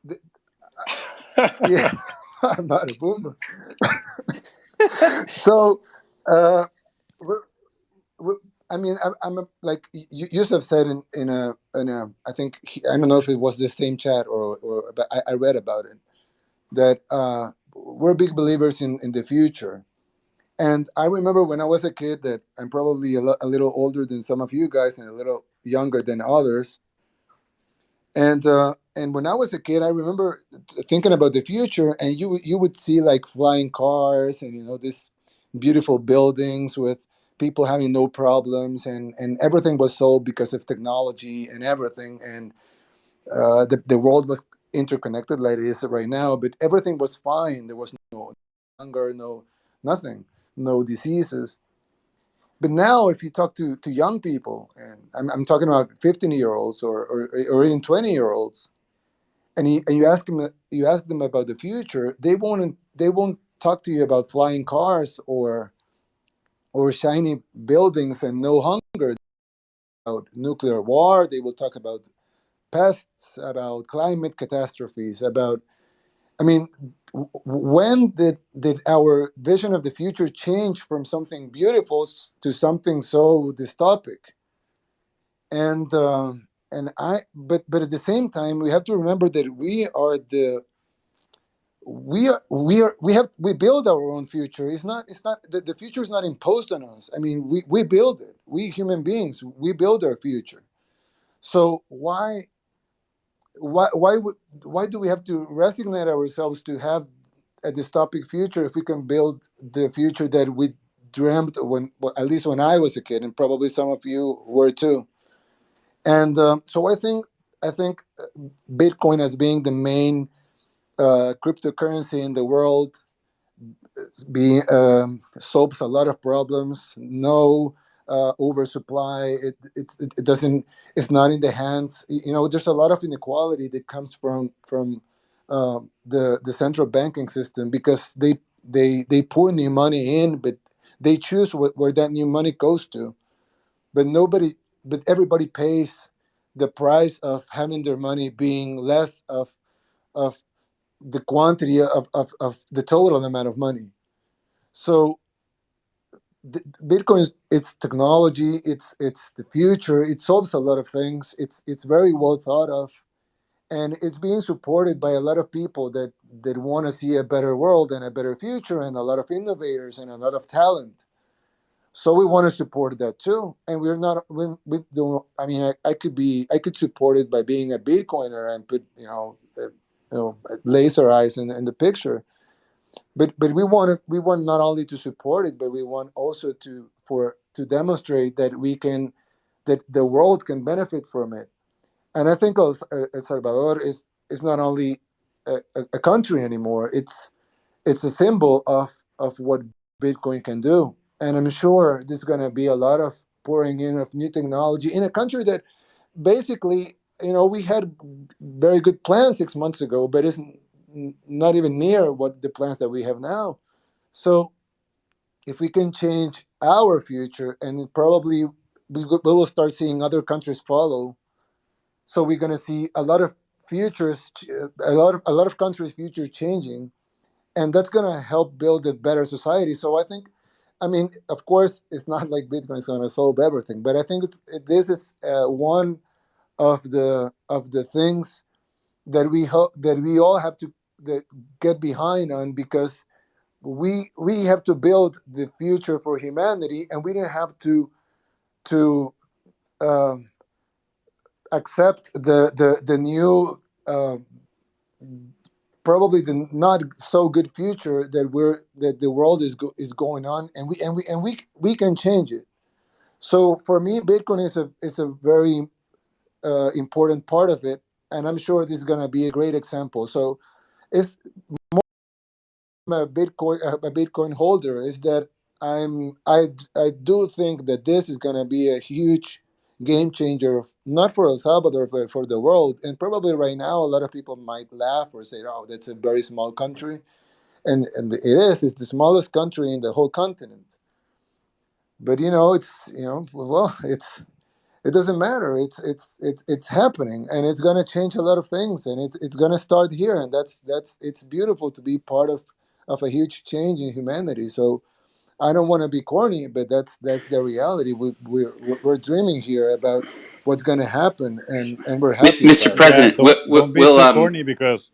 [SPEAKER 10] th- yeah, I'm not a boomer. So we're, we're, I mean, I'm like Yusuf said in a I think I don't know if it was the same chat or but I read about it that we're big believers in the future. And I remember when I was a kid that I'm probably a little older than some of you guys and a little younger than others. And when I was a kid, I remember thinking about the future, and you would see like flying cars and these beautiful buildings with people having no problems, and everything was solved because of technology and everything, and the world was interconnected like it is right now. But everything was fine. There was no hunger, no nothing, no diseases. But now, if you talk to young people, and I'm talking about 15-year-olds or even 20-year-olds, and you ask them about the future, they won't talk to you about flying cars or shiny buildings and no hunger. About nuclear war, they will talk about pests, about climate catastrophes, about I mean, when did our vision of the future change from something beautiful to something so dystopic? And but at the same time, we have to remember that we build our own future. It's not the future is not imposed on us. I mean, we build it. We human beings, we build our future. So why do we have to resignate ourselves to have a dystopic future if we can build the future that we dreamt when, well, at least when I was a kid, and probably some of you were too. And so I think Bitcoin as being the main cryptocurrency in the world be solves a lot of problems. No oversupply. It doesn't. It's not in the hands. There's a lot of inequality that comes from the central banking system because they pour new money in, but they choose where that new money goes to. But nobody, but everybody pays the price of having their money being less of the quantity of the total amount of money. So Bitcoin, it's technology, it's the future. It solves a lot of things. It's very well thought of, and it's being supported by a lot of people that that want to see a better world and a better future, and a lot of innovators and a lot of talent. So we want to support that too. And we're not we don't. I mean, I could support it by being a Bitcoiner and put laser eyes in the picture. But we want not only to support it, but we want also to demonstrate that we can, that the world can benefit from it. And I think El Salvador is not only a country anymore. It's a symbol of what Bitcoin can do. And I'm sure there's going to be a lot of pouring in of new technology in a country that basically, we had very good plans 6 months ago, but it's not even near what the plans that we have now. So if we can change our future, and it probably we will start seeing other countries follow. So we're going to see a lot of futures, a lot of countries' future changing, and that's going to help build a better society. So I think, I mean, of course, it's not like Bitcoin is going to solve everything, but I think this is one of the things that we all have to that get behind on, because we have to build the future for humanity, and we don't have to um, accept the new probably the not so good future that the world is going on, and we can change it. So for me, Bitcoin is a very important part of it, and I'm sure this is going to be a great example. So it's a Bitcoin holder, is that I do think that this is going to be a huge game changer, not for El Salvador but for the world. And probably right now a lot of people might laugh or say, "Oh, that's a very small country," and it is. It's the smallest country in the whole continent. But well, it doesn't matter. It's happening, and it's going to change a lot of things, and it's going to start here, and that's it's beautiful to be part of a huge change in humanity. So I don't want to be corny, but that's the reality. We're dreaming here about what's going to happen, and we're happy
[SPEAKER 2] Mr.
[SPEAKER 10] about it.
[SPEAKER 1] Yeah,
[SPEAKER 2] President,
[SPEAKER 1] don't be
[SPEAKER 2] we'll
[SPEAKER 1] too corny, because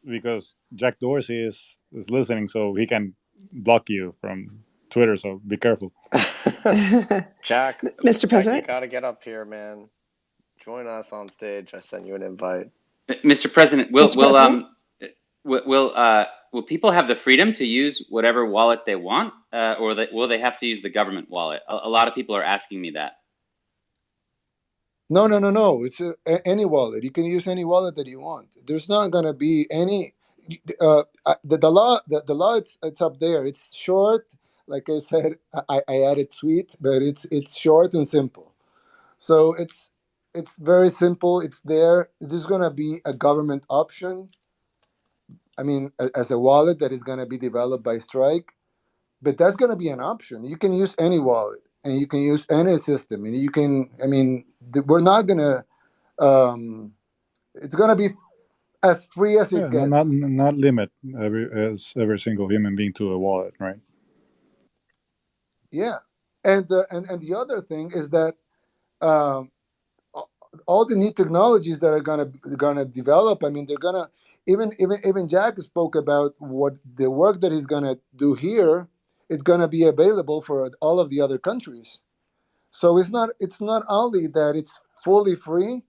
[SPEAKER 1] Jack Dorsey is listening, so he can block you from Twitter. So be careful.
[SPEAKER 5] Jack,
[SPEAKER 7] Mr.
[SPEAKER 5] Jack, you
[SPEAKER 7] President?
[SPEAKER 5] got to get up here, man. Join us on stage. I sent you an invite.
[SPEAKER 2] Mr. President,
[SPEAKER 7] Mr. President?
[SPEAKER 2] will people have the freedom to use whatever wallet they want, or will they have to use the government wallet? A lot of people are asking me that.
[SPEAKER 10] No, no, no, no. It's any wallet. You can use any wallet that you want. There's not going to be any. The law. It's up there. It's short. Like I said, I added tweet, but it's short and simple. So it's very simple. It's there. There's going to be a government option. I mean, as a wallet that is going to be developed by Strike, but that's going to be an option. You can use any wallet, and you can use any system, and you can. I mean, we're not going to. It's going to be as free as it
[SPEAKER 1] Yeah, not
[SPEAKER 10] gets.
[SPEAKER 1] not limit every single human being to a wallet, right?
[SPEAKER 10] Yeah, and the other thing is that um, all the new technologies that are gonna develop. I mean, they're gonna even Jack spoke about what the work that he's gonna do here. It's gonna be available for all of the other countries. So it's not only that it's fully free,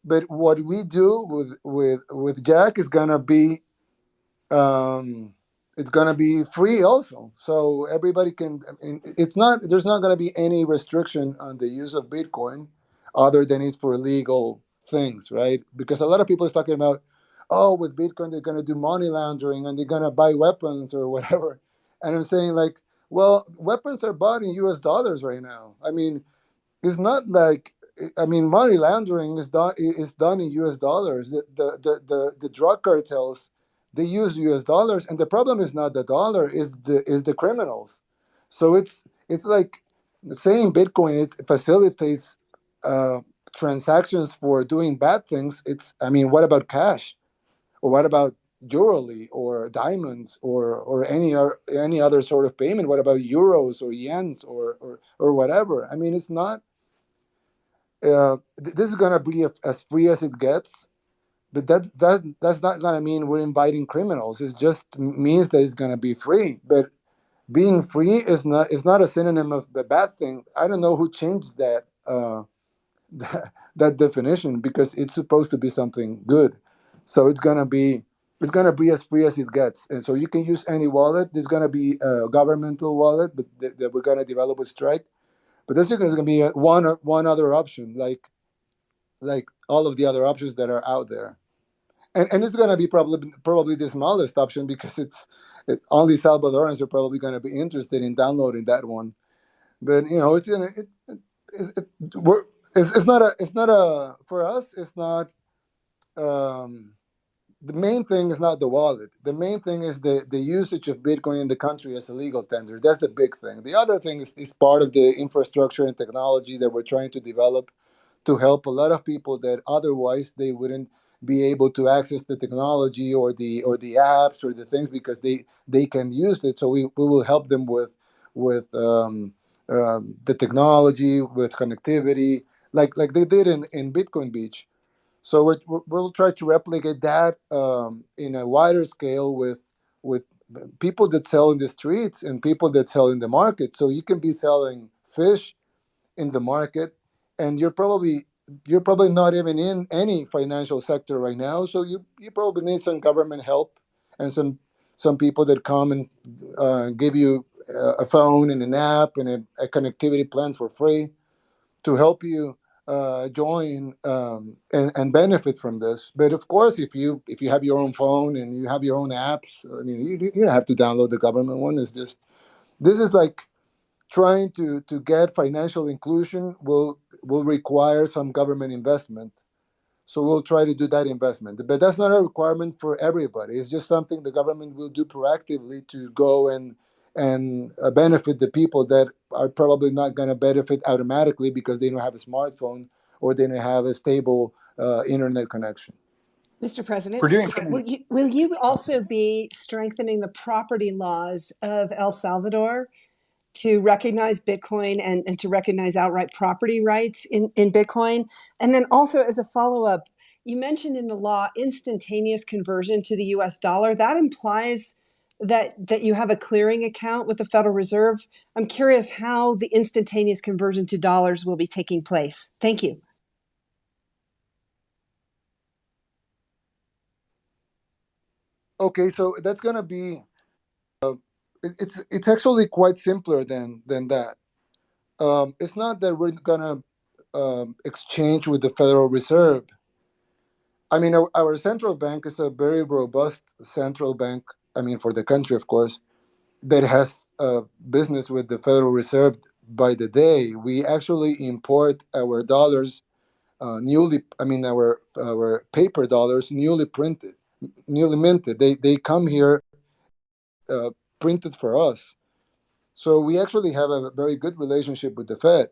[SPEAKER 10] but what we do with Jack is gonna be um, it's gonna be free also. So everybody can. I mean, it's not. There's not gonna be any restriction on the use of Bitcoin, other than it's for legal things, right? Because a lot of people is talking about, oh, with Bitcoin they're gonna do money laundering and they're gonna buy weapons or whatever. And I'm saying like, well, weapons are bought in U.S. dollars right now. I mean, it's not like, I mean, money laundering is done in U.S. dollars. The drug cartels, they use U.S. dollars, and the problem is not the dollar, is the criminals. So it's like saying Bitcoin, it facilitates uh, transactions for doing bad things. I mean, what about cash, or what about jewelry or diamonds, or any other sort of payment? What about euros or yens, or whatever? I mean, it's not. This is gonna be as free as it gets, but that's not going to mean we're inviting criminals. It just means that it's going to be free. But being free is not a synonym of a bad thing. I don't know who changed that that definition, because it's supposed to be something good. So it's gonna be as free as it gets, and so you can use any wallet. There's gonna be a governmental wallet, but that we're gonna develop with Strike. But there's gonna be one other option, like all of the other options that are out there, and it's gonna be probably the smallest option, because only Salvadorans are probably gonna be interested in downloading that one. But it's gonna it, we're, it's not a for us. It's not um, the main thing is not the wallet. The main thing is the usage of Bitcoin in the country as a legal tender. That's the big thing. The other thing is part of the infrastructure and technology that we're trying to develop to help a lot of people that otherwise they wouldn't be able to access the technology or the apps or the things, because they can use it. So we will help them with the technology, with connectivity, like they did in Bitcoin Beach. So we'll try to replicate that in a wider scale with people that sell in the streets and people that sell in the market. So you can be selling fish in the market, and you're probably not even in any financial sector right now. So you probably need some government help, and some people that come and give you a phone and an app and a connectivity plan for free to help you join and benefit from this. But of course, if you have your own phone and you have your own apps, I mean, you don't have to download the government one. It's just this is like trying to get financial inclusion will require some government investment. So we'll try to do that investment, but that's not a requirement for everybody. It's just something the government will do proactively to go and benefit the people that are probably not going to benefit automatically because they don't have a smartphone or they don't have a stable internet connection.
[SPEAKER 7] Mr. President,
[SPEAKER 11] We're doing something.
[SPEAKER 7] will you also be strengthening the property laws of El Salvador to recognize Bitcoin and to recognize outright property rights in Bitcoin? And then also, as a follow-up, you mentioned in the law instantaneous conversion to the US dollar. That implies that you have a clearing account with the Federal Reserve. I'm curious how the instantaneous conversion to dollars will be taking place. Thank you.
[SPEAKER 10] Okay, so that's going to be it's actually quite simpler than that. It's not that we're going to exchange with the Federal Reserve. I mean, our central bank is a very robust central bank. I mean, for the country, of course, that has business with the Federal Reserve by the day. We actually import our dollars I mean, our paper dollars newly minted. They come here printed for us. So we actually have a very good relationship with the Fed.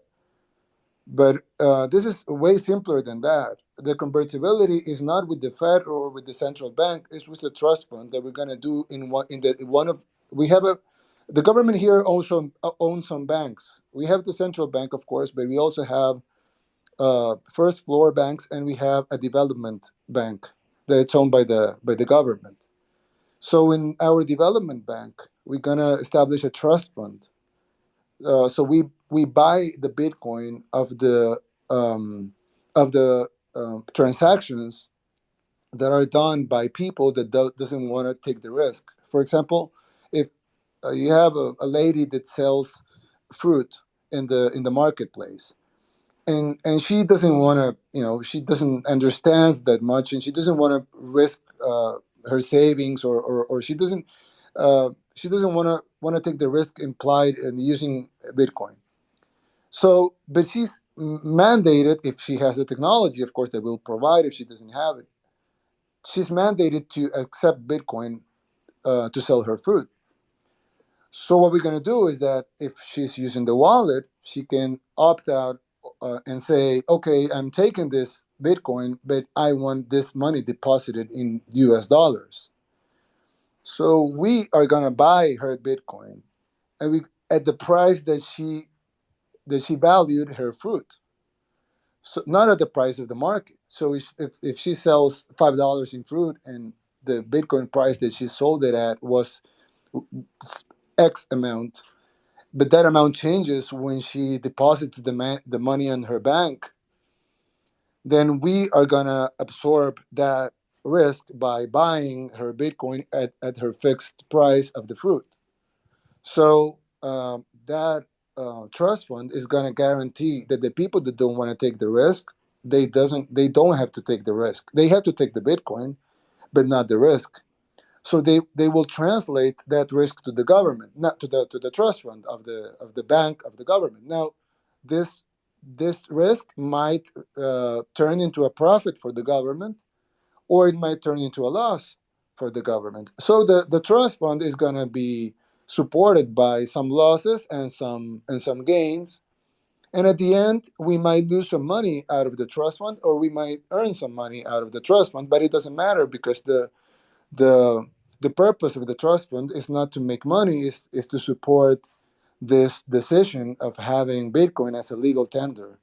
[SPEAKER 10] But this is way simpler than that. The convertibility is not with the Fed or with the central bank. It's with the trust fund that we're gonna do in one of we have a the government here owns some banks. We have the central bank, of course, but we also have first floor banks, and we have a development bank that's owned by the government. So in our development bank, we're gonna establish a trust fund. So we buy the Bitcoin of the transactions that are done by people that doesn't want to take the risk. For example, if you have a lady that sells fruit in the marketplace, and she doesn't want to, she doesn't understand that much, and she doesn't want to risk her savings, or she doesn't want to take the risk implied in using Bitcoin. So, but she's mandated, if she has the technology, of course, they will provide. If she doesn't have it, she's mandated to accept Bitcoin to sell her fruit. So what we're going to do is that if she's using the wallet, she can opt out and say, okay, I'm taking this Bitcoin, but I want this money deposited in US dollars. So we are going to buy her Bitcoin, and we at the price that she valued her fruit. so not at the price of the market. So if she sells $5 in fruit and the Bitcoin price that she sold it at was X amount, but that amount changes when she deposits the money in her bank, then we are gonna absorb that risk by buying her Bitcoin at her fixed price of the fruit. So that trust fund is gonna guarantee that the people that don't want to take the risk, they don't have to take the risk. They have to take the Bitcoin, but not the risk. So they will translate that risk to the government, not to the trust fund of the bank of the government. Now, this this risk might turn into a profit for the government, or it might turn into a loss for the government. So the trust fund is going to be supported by some losses and some gains. And at the end, we might lose some money out of the trust fund, or we might earn some money out of the trust fund. But it doesn't matter because the the purpose of the trust fund is not to make money, is to support this decision of having Bitcoin as a legal tender,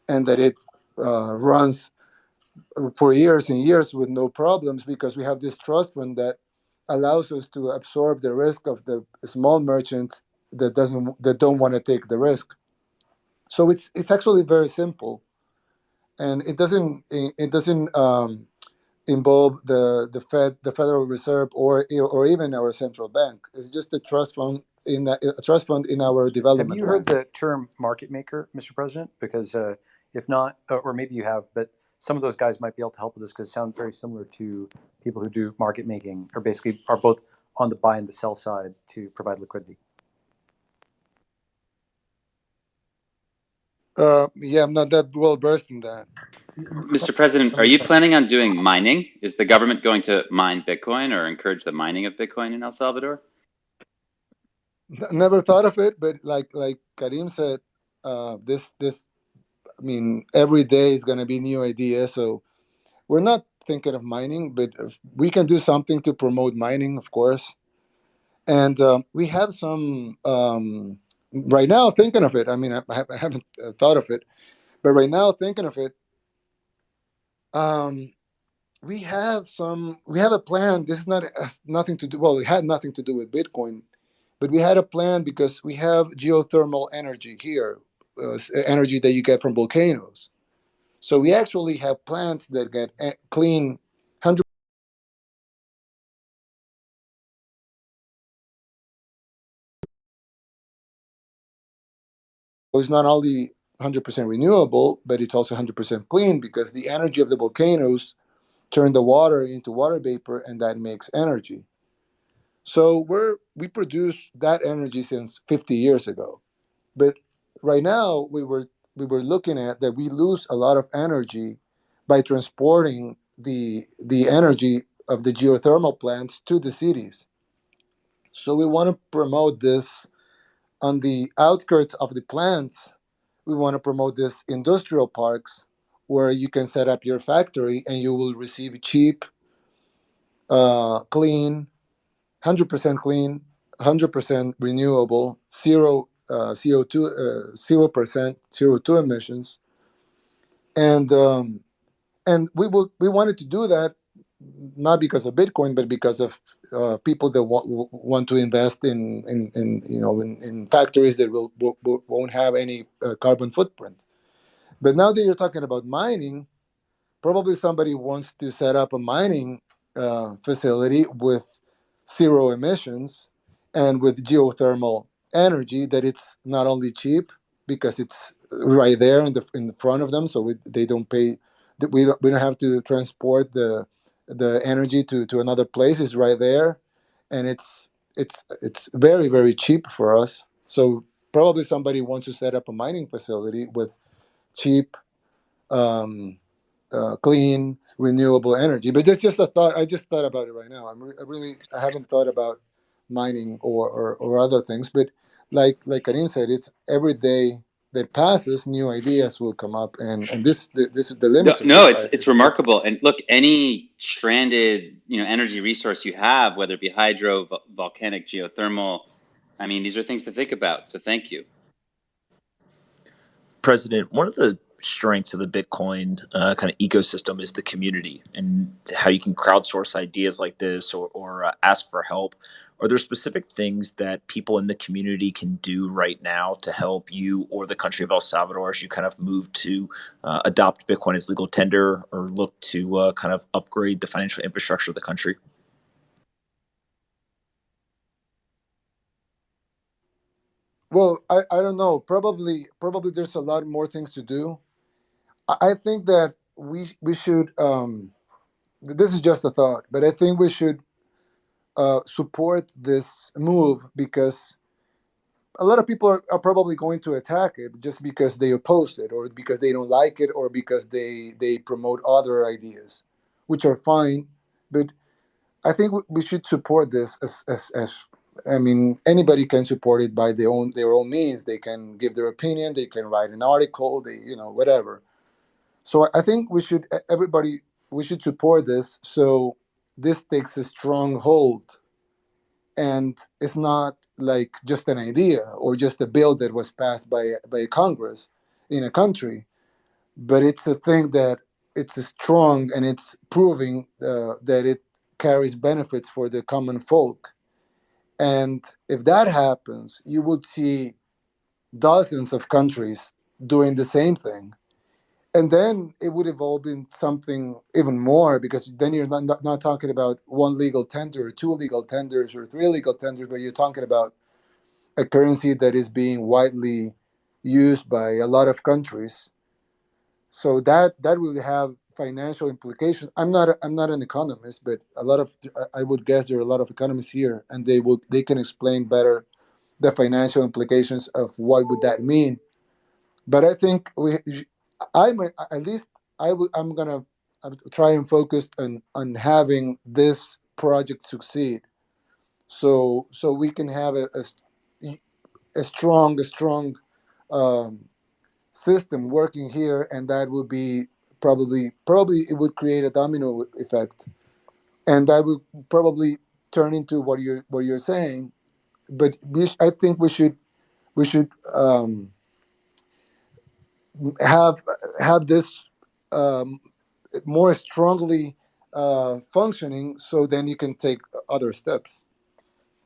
[SPEAKER 10] and that it runs for years and years with no problems, because we have this trust fund that allows us to absorb the risk of the small merchants that don't want to take the risk. So it's actually very simple, and it doesn't involve the Federal Reserve, or even our central bank. It's just a trust fund in our
[SPEAKER 11] Have
[SPEAKER 10] development
[SPEAKER 11] you heard
[SPEAKER 10] bank.
[SPEAKER 11] the term market maker, Mr. President? Because if not, or maybe you have, but some of those guys might be able to help with this because it sounds very similar to people who do market making, or basically are both on the buy and the sell side to provide liquidity.
[SPEAKER 10] Yeah, I'm not that well versed in that.
[SPEAKER 2] Mr. President, are you planning on doing mining? Is the government going to mine Bitcoin or encourage the mining of Bitcoin in El Salvador?
[SPEAKER 10] Never thought of it, but like Karim said, this I mean, every day is going to be new ideas. So we're not thinking of mining, but if we can do something to promote mining, of course. And we have some right now thinking of it. I mean, I haven't thought of it, but right now thinking of it, um, we have a plan. This is not has nothing to do. Well, it had nothing to do with Bitcoin, but we had a plan because we have geothermal energy here, energy that you get from volcanoes. So we actually have plants that get clean 100%. It's not only 100% renewable, but it's also 100% clean, because the energy of the volcanoes turn the water into water vapor, and that makes energy. So we produce that energy since 50 years ago. But right now we were looking at that we lose a lot of energy by transporting the energy of the geothermal plants to the cities. So we want to promote this on the outskirts of the plants. We want to promote this industrial parks where you can set up your factory and you will receive cheap, clean, 100% clean, 100% renewable, zero CO2, 0% CO2 emissions, and we wanted to do that not because of Bitcoin, but because of people that want to invest in factories that won't have any carbon footprint. But now that you're talking about mining, probably somebody wants to set up a mining facility with zero emissions and with geothermal energy, that it's not only cheap because it's right there in the front of them, so they don't pay. We don't have to transport the energy to another place. It's right there, and it's very, very cheap for us. So probably somebody wants to set up a mining facility with cheap, um, clean, renewable energy. But that's just a thought. I just thought about it right now. I haven't thought about mining or other things. But like Karim said, it's every day that passes, new ideas will come up, and this is the
[SPEAKER 2] No,
[SPEAKER 10] limits of
[SPEAKER 2] no,
[SPEAKER 10] this.
[SPEAKER 2] it's remarkable. And look, any stranded, energy resource you have, whether it be hydro, volcanic, geothermal, I mean, these are things to think about. So thank you.
[SPEAKER 9] President, one of the strengths of the Bitcoin kind of ecosystem is the community, and how you can crowdsource ideas like this, or ask for help. Are there specific things that people in the community can do right now to help you or the country of El Salvador as you kind of move to adopt Bitcoin as legal tender, or look to kind of upgrade the financial infrastructure of the country?
[SPEAKER 10] Well, I don't know. Probably there's a lot more things to do. I think that we should. This is just a thought, but I think we should support this move, because a lot of people are probably going to attack it just because they oppose it, or because they don't like it, or because they promote other ideas, which are fine. But I think we should support this as I mean, anybody can support it by their own means. They can give their opinion. They can write an article. Whatever. So I think everybody, we should support this. So this takes a strong hold, and it's not like just an idea or just a bill that was passed by Congress in a country, but it's a thing that it's strong, and it's proving that it carries benefits for the common folk. And if that happens, you would see dozens of countries doing the same thing. And then it would evolve in something even more, because then you're not talking about one legal tender or two legal tenders or three legal tenders, but you're talking about a currency that is being widely used by a lot of countries. So that will have financial implications. I'm not an economist, but I would guess there are a lot of economists here, and they can explain better the financial implications of what would that mean. But I think I'm at least I'm gonna try and focus on having this project succeed, so we can have a strong um, system working here, and that would be probably it would create a domino effect, and that would probably turn into what you're saying. But I think we should have have this um, more strongly functioning, so then you can take other steps.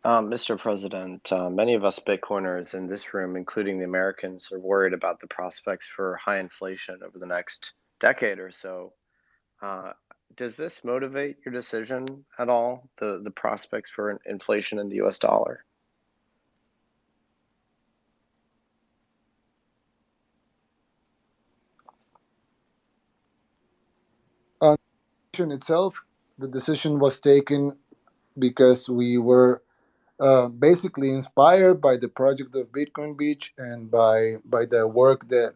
[SPEAKER 5] Mr. President, many of us Bitcoiners in this room, including the Americans, are worried about the prospects for high inflation over the next decade or so. Uh, does this motivate your decision at all, the prospects for inflation in the US dollar?
[SPEAKER 10] Itself, the decision was taken because we were basically inspired by the project of Bitcoin Beach, and by the work that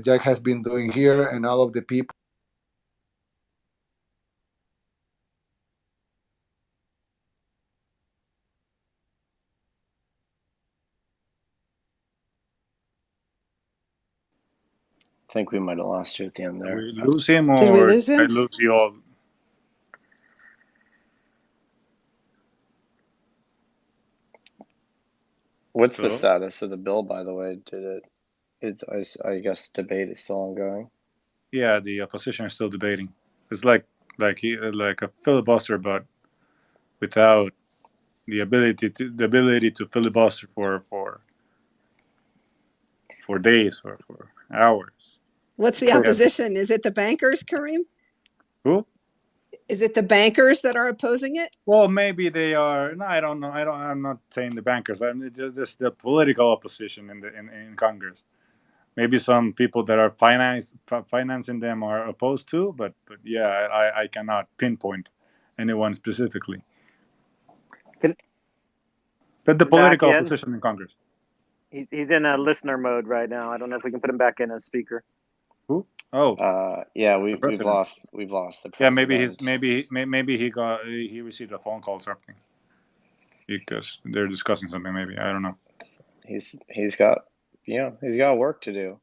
[SPEAKER 10] Jack has been doing here, and all of the people.
[SPEAKER 5] I think we might have lost you at the end
[SPEAKER 1] Did
[SPEAKER 5] there.
[SPEAKER 1] we lose him,
[SPEAKER 7] Did we
[SPEAKER 1] or
[SPEAKER 7] lose
[SPEAKER 1] did I
[SPEAKER 7] him?
[SPEAKER 1] lose you all?
[SPEAKER 5] What's the
[SPEAKER 1] Hello?
[SPEAKER 5] status of the bill, by the way? I guess debate is still ongoing.
[SPEAKER 1] Yeah, the opposition is still debating. It's like a filibuster, but without the ability to filibuster for days or for hours.
[SPEAKER 7] What's the opposition? Is it the bankers, Kareem?
[SPEAKER 1] Who?
[SPEAKER 7] Is it the bankers that are opposing it?
[SPEAKER 1] Well, maybe they are. No, I don't know. I don't. I'm not saying the bankers. I'm just the political opposition in Congress. Maybe some people that are financing them are opposed to, but yeah, I cannot pinpoint anyone specifically.
[SPEAKER 3] Can,
[SPEAKER 1] But the
[SPEAKER 3] is back
[SPEAKER 1] political
[SPEAKER 3] in.
[SPEAKER 1] opposition in Congress.
[SPEAKER 3] He's in a listener mode right now. I don't know if we can put him back in as speaker.
[SPEAKER 1] Who? Oh,
[SPEAKER 5] Yeah,
[SPEAKER 1] the
[SPEAKER 5] we've
[SPEAKER 1] president.
[SPEAKER 5] lost the
[SPEAKER 1] Yeah, maybe he's
[SPEAKER 5] president.
[SPEAKER 1] maybe he received a phone call or something because they're discussing something. Maybe I don't know.
[SPEAKER 5] He's got he's got work to do.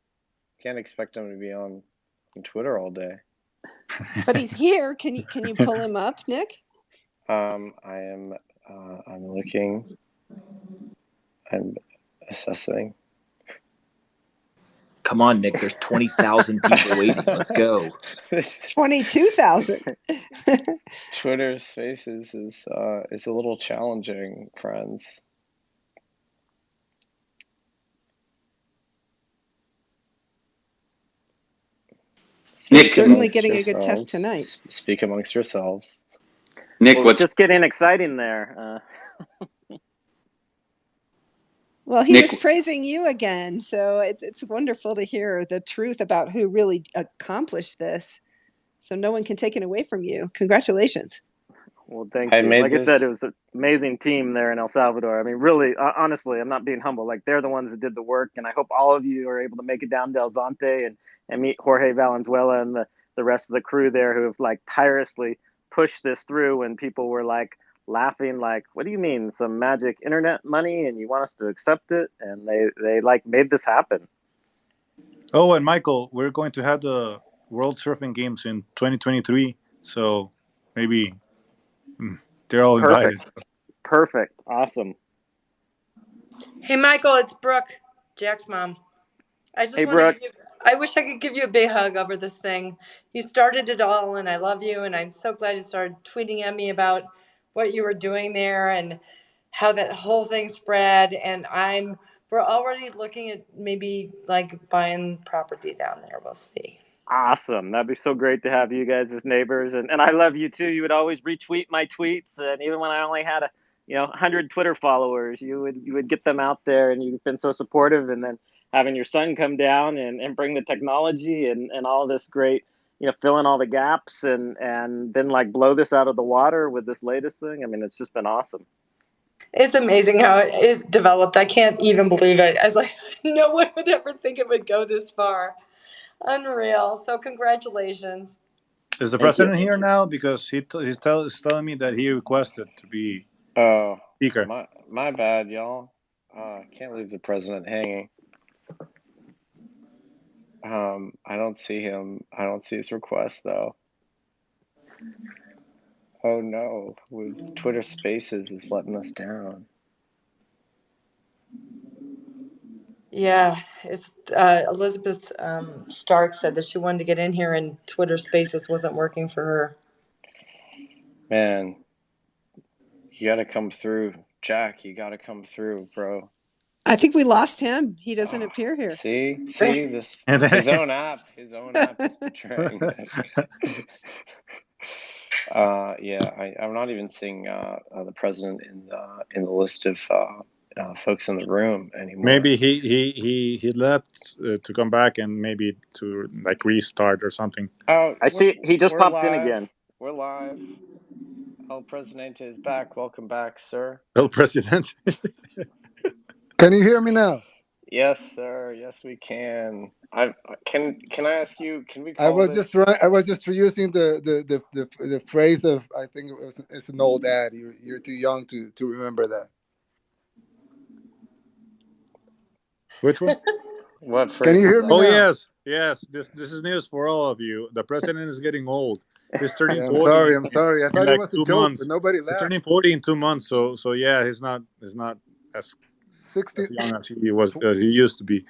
[SPEAKER 5] Can't expect him to be on Twitter all day.
[SPEAKER 7] But he's here. Can you pull him up, Nick?
[SPEAKER 5] I'm looking. I'm assessing.
[SPEAKER 9] Come on, Nick. There's 20,000 people waiting. Let's go.
[SPEAKER 7] 22,000.
[SPEAKER 5] Twitter Spaces is a little challenging, friends.
[SPEAKER 2] Nick,
[SPEAKER 7] He's certainly getting a good test tonight.
[SPEAKER 5] Speak amongst yourselves.
[SPEAKER 2] Nick,
[SPEAKER 3] Well,
[SPEAKER 2] what's
[SPEAKER 3] it's just getting exciting there.
[SPEAKER 7] Well, he
[SPEAKER 2] Nick?
[SPEAKER 7] was praising you again, so it's wonderful to hear the truth about who really accomplished this. So no one can take it away from you. Congratulations.
[SPEAKER 3] Well, thank you. Like I said, it was an amazing team there in El Salvador. I mean, really, honestly, I'm not being humble. Like, they're the ones that did the work, and I hope all of you are able to make it down Del Zonte and meet Jorge Valenzuela and the rest of the crew there who have, like, tirelessly pushed this through when people were, like, laughing, like, what do you mean, some magic internet money, and you want us to accept it? And they like, made this happen.
[SPEAKER 1] Oh, and Michael, we're going to have the World Surfing Games in 2023, so maybe they're all invited.
[SPEAKER 3] Perfect. Awesome.
[SPEAKER 8] Hey, Michael, it's Brooke, Jack's mom. I just
[SPEAKER 3] Hey,
[SPEAKER 8] want to
[SPEAKER 3] Brooke.
[SPEAKER 8] give you, I wish I could give you a big hug over this thing. You started it all, and I love you, and I'm so glad you started tweeting at me about what you were doing there and how that whole thing spread. And we're already looking at maybe like buying property down there. We'll see.
[SPEAKER 3] Awesome. That'd be so great to have you guys as neighbors. And I love you too. You would always retweet my tweets. And even when I only had 100 Twitter followers, you would get them out there, and you've been so supportive. And then having your son come down and bring the technology and all this great, fill in all the gaps and then like blow this out of the water with this latest thing. I mean, it's just been awesome.
[SPEAKER 8] It's amazing how it developed. I can't even believe it. I was like, no one would ever think it would go this far. Unreal. So congratulations.
[SPEAKER 1] Is the president here now? Because he's telling me that he requested to be speaker.
[SPEAKER 5] My bad, y'all. Can't leave the president hanging. I don't see him. I don't see his request though. Oh no, Twitter Spaces is letting us down.
[SPEAKER 8] Yeah, it's Elizabeth Stark said that she wanted to get in here and Twitter Spaces wasn't working for her.
[SPEAKER 5] Man, you got to come through. Jack, you got to come through, bro.
[SPEAKER 7] I think we lost him. He doesn't appear here.
[SPEAKER 5] See this. His own app is betraying it. I'm not even seeing the president in the list of folks in the room anymore.
[SPEAKER 1] Maybe he left to come back and maybe to like restart or something.
[SPEAKER 5] Oh,
[SPEAKER 3] I see. He just popped in again.
[SPEAKER 5] We're live. El Presidente is back. Welcome back, sir.
[SPEAKER 1] El Presidente.
[SPEAKER 10] Can you hear me now?
[SPEAKER 5] Yes, sir. Yes, we can. Can I ask you? Can we call
[SPEAKER 10] I was just using the phrase of, I think it's an old ad. You're too young to remember that.
[SPEAKER 1] Which one?
[SPEAKER 5] What phrase?
[SPEAKER 10] Can you hear me now?
[SPEAKER 1] Oh yes. This is news for all of you. The president is getting old. He's turning 40.
[SPEAKER 10] I'm sorry. I thought it was a joke, but nobody laughed.
[SPEAKER 1] He's turning 40 in 2 months. So yeah, he's not as
[SPEAKER 10] 60,
[SPEAKER 1] as young as he used to be.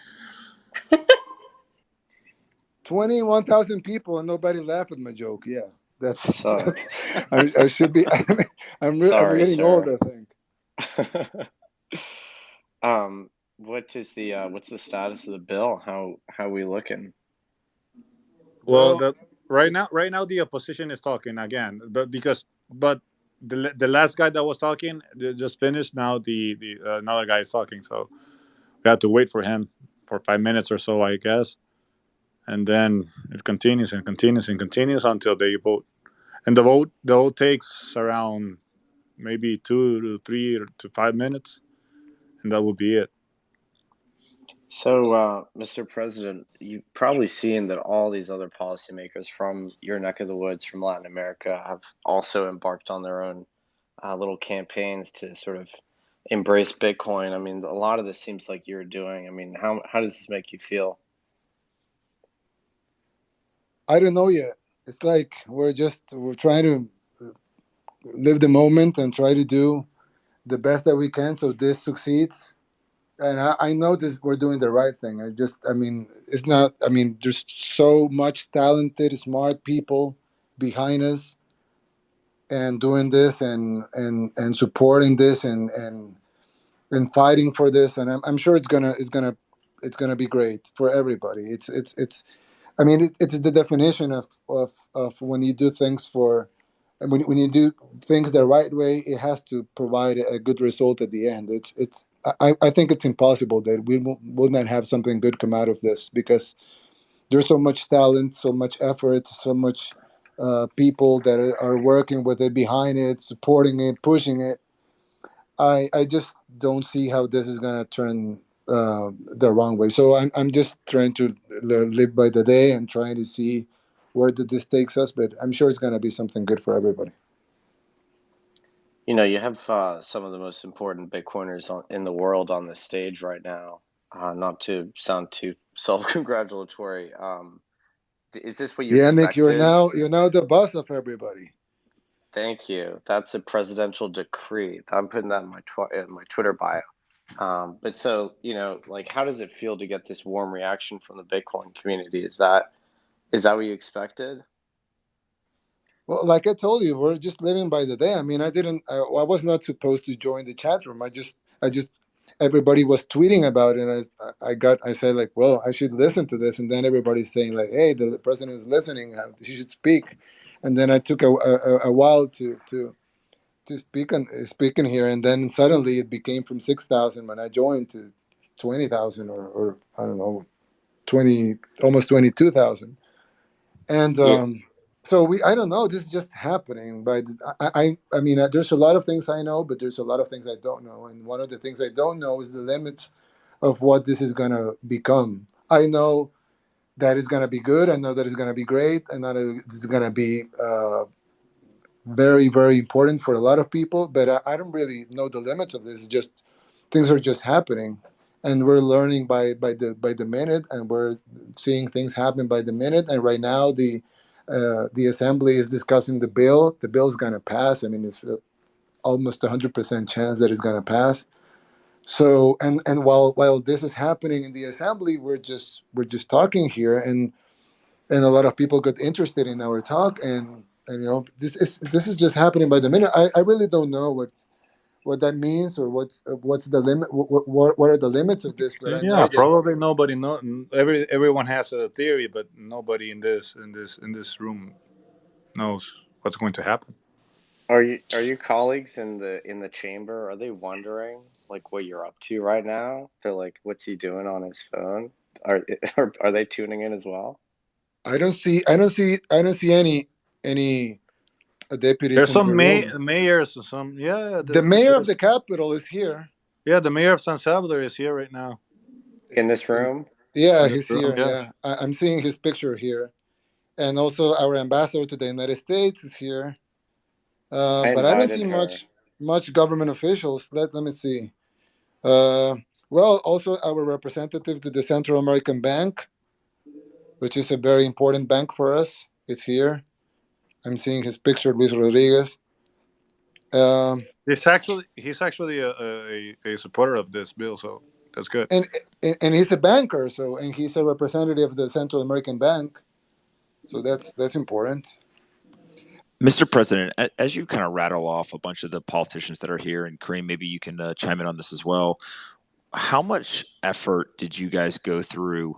[SPEAKER 10] 21,000 people and nobody laughed at my joke. Yeah, that's I should be. I'm getting old, I
[SPEAKER 5] think. What's the status of the bill? How are we looking?
[SPEAKER 1] Well, right now the opposition is talking again, but the last guy that was talking just finished. Now the another guy is talking, so we have to wait for him for 5 minutes or so, I guess, and then it continues and continues and continues until they vote. And the vote takes around maybe 2 to 3 to 5 minutes, and that will be it.
[SPEAKER 5] So, Mr. President, you've probably seen that all these other policymakers from your neck of the woods, from Latin America, have also embarked on their own little campaigns to sort of embrace Bitcoin. I mean, a lot of this seems like you're doing. I mean, how does this make you feel?
[SPEAKER 10] I don't know yet. It's like we're trying to live the moment and try to do the best that we can so this succeeds. and I know this we're doing the right thing. I mean, it's not. I mean, there's so much talented, smart people behind us and doing this and supporting this and fighting for this, and I'm sure it's gonna be great for everybody. It's I mean, it's the definition of when you do things for, and when you do things the right way, it has to provide a good result at the end. I think it's impossible that we will not have something good come out of this, because there's so much talent, so much effort, so much people that are working with it, behind it, supporting it, pushing it. I just don't see how this is gonna turn the wrong way. So I'm just trying to live by the day and trying to see where this takes us. But I'm sure it's gonna be something good for everybody.
[SPEAKER 5] You know, you have some of the most important Bitcoiners in the world on this stage right now. Not to sound too self-congratulatory, is this what you
[SPEAKER 10] Yeah, Nick,
[SPEAKER 5] expected?
[SPEAKER 10] you're now the boss of everybody.
[SPEAKER 5] Thank you. That's a presidential decree. I'm putting that in my Twitter bio. But so, you know, like, how does it feel to get this warm reaction from the Bitcoin community? Is that what you expected?
[SPEAKER 10] Well, like I told you, we're just living by the day. I mean, I was not supposed to join the chat room. I just, everybody was tweeting about it. And I said like, well, I should listen to this. And then everybody's saying like, hey, the president is listening. He should speak. And then I took a while to speak in here. And then suddenly it became from 6,000 when I joined to 20,000 or I don't know, 20, almost 22,000. And
[SPEAKER 5] Yeah.
[SPEAKER 10] so I don't know, this is just happening. But I mean, there's a lot of things I know, but there's a lot of things I don't know. And one of the things I don't know is the limits of what this is going to become. I know that it's going to be good. I know that it's going to be great. I know that it's going to be very, very important for a lot of people, but I don't really know the limits of this. It's just things are just happening, and we're learning by the minute, and we're seeing things happen by the minute. And right now, the assembly is discussing the bill. The bill is going to pass. I mean, it's almost 100% chance that it's going to pass. So, and while this is happening in the assembly, we're just talking here, and a lot of people got interested in our talk, and this is just happening by the minute. I really don't know what that means, or what's the limit, what are the limits of this, but I
[SPEAKER 1] Yeah,
[SPEAKER 10] know that
[SPEAKER 1] probably nobody know. Everyone has a theory, but nobody in this room knows what's going to happen.
[SPEAKER 5] Are you colleagues in the chamber? Are they wondering like what you're up to right now? They're like, what's he doing on his phone? Are are they tuning in as well?
[SPEAKER 10] I don't see any deputies
[SPEAKER 1] There's
[SPEAKER 10] in the
[SPEAKER 1] some
[SPEAKER 10] room.
[SPEAKER 1] mayors, or some, yeah.
[SPEAKER 10] The mayor of the capital is here.
[SPEAKER 1] Yeah, the mayor of San Salvador is here right now
[SPEAKER 5] In this room?
[SPEAKER 10] Yeah,
[SPEAKER 1] in this
[SPEAKER 10] he's
[SPEAKER 1] room.
[SPEAKER 10] here.
[SPEAKER 1] Yes.
[SPEAKER 10] Yeah, I'm seeing his picture here, and also our ambassador to the United States is here.
[SPEAKER 5] I
[SPEAKER 10] But I don't
[SPEAKER 5] invited
[SPEAKER 10] see
[SPEAKER 5] her.
[SPEAKER 10] much government officials. Let me see. Uh, well, also our representative to the Central American Bank, which is a very important bank for us, is here. I'm seeing his picture, Luis Rodriguez. Um,
[SPEAKER 1] He's actually a supporter of this bill, so that's good.
[SPEAKER 10] and he's a banker, and he's a representative of the Central American Bank, so that's important.
[SPEAKER 12] Mr. President, as you kind of rattle off a bunch of the politicians that are here, and Kareem, maybe you can chime in on this as well. How much effort did you guys go through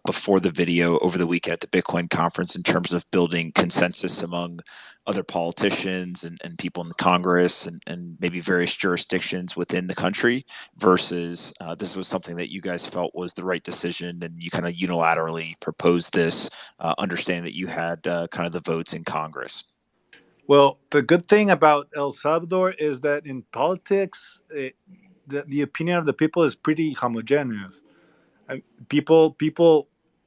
[SPEAKER 12] before the video over the weekend at the Bitcoin conference in terms of building consensus among other politicians and people in the Congress and maybe various jurisdictions within the country versus this was something that you guys felt was the right decision and you kind of unilaterally proposed this, understanding that you had kind of the votes in Congress?
[SPEAKER 1] Well, the good thing about El Salvador is that in politics, the opinion of the people is pretty homogeneous. People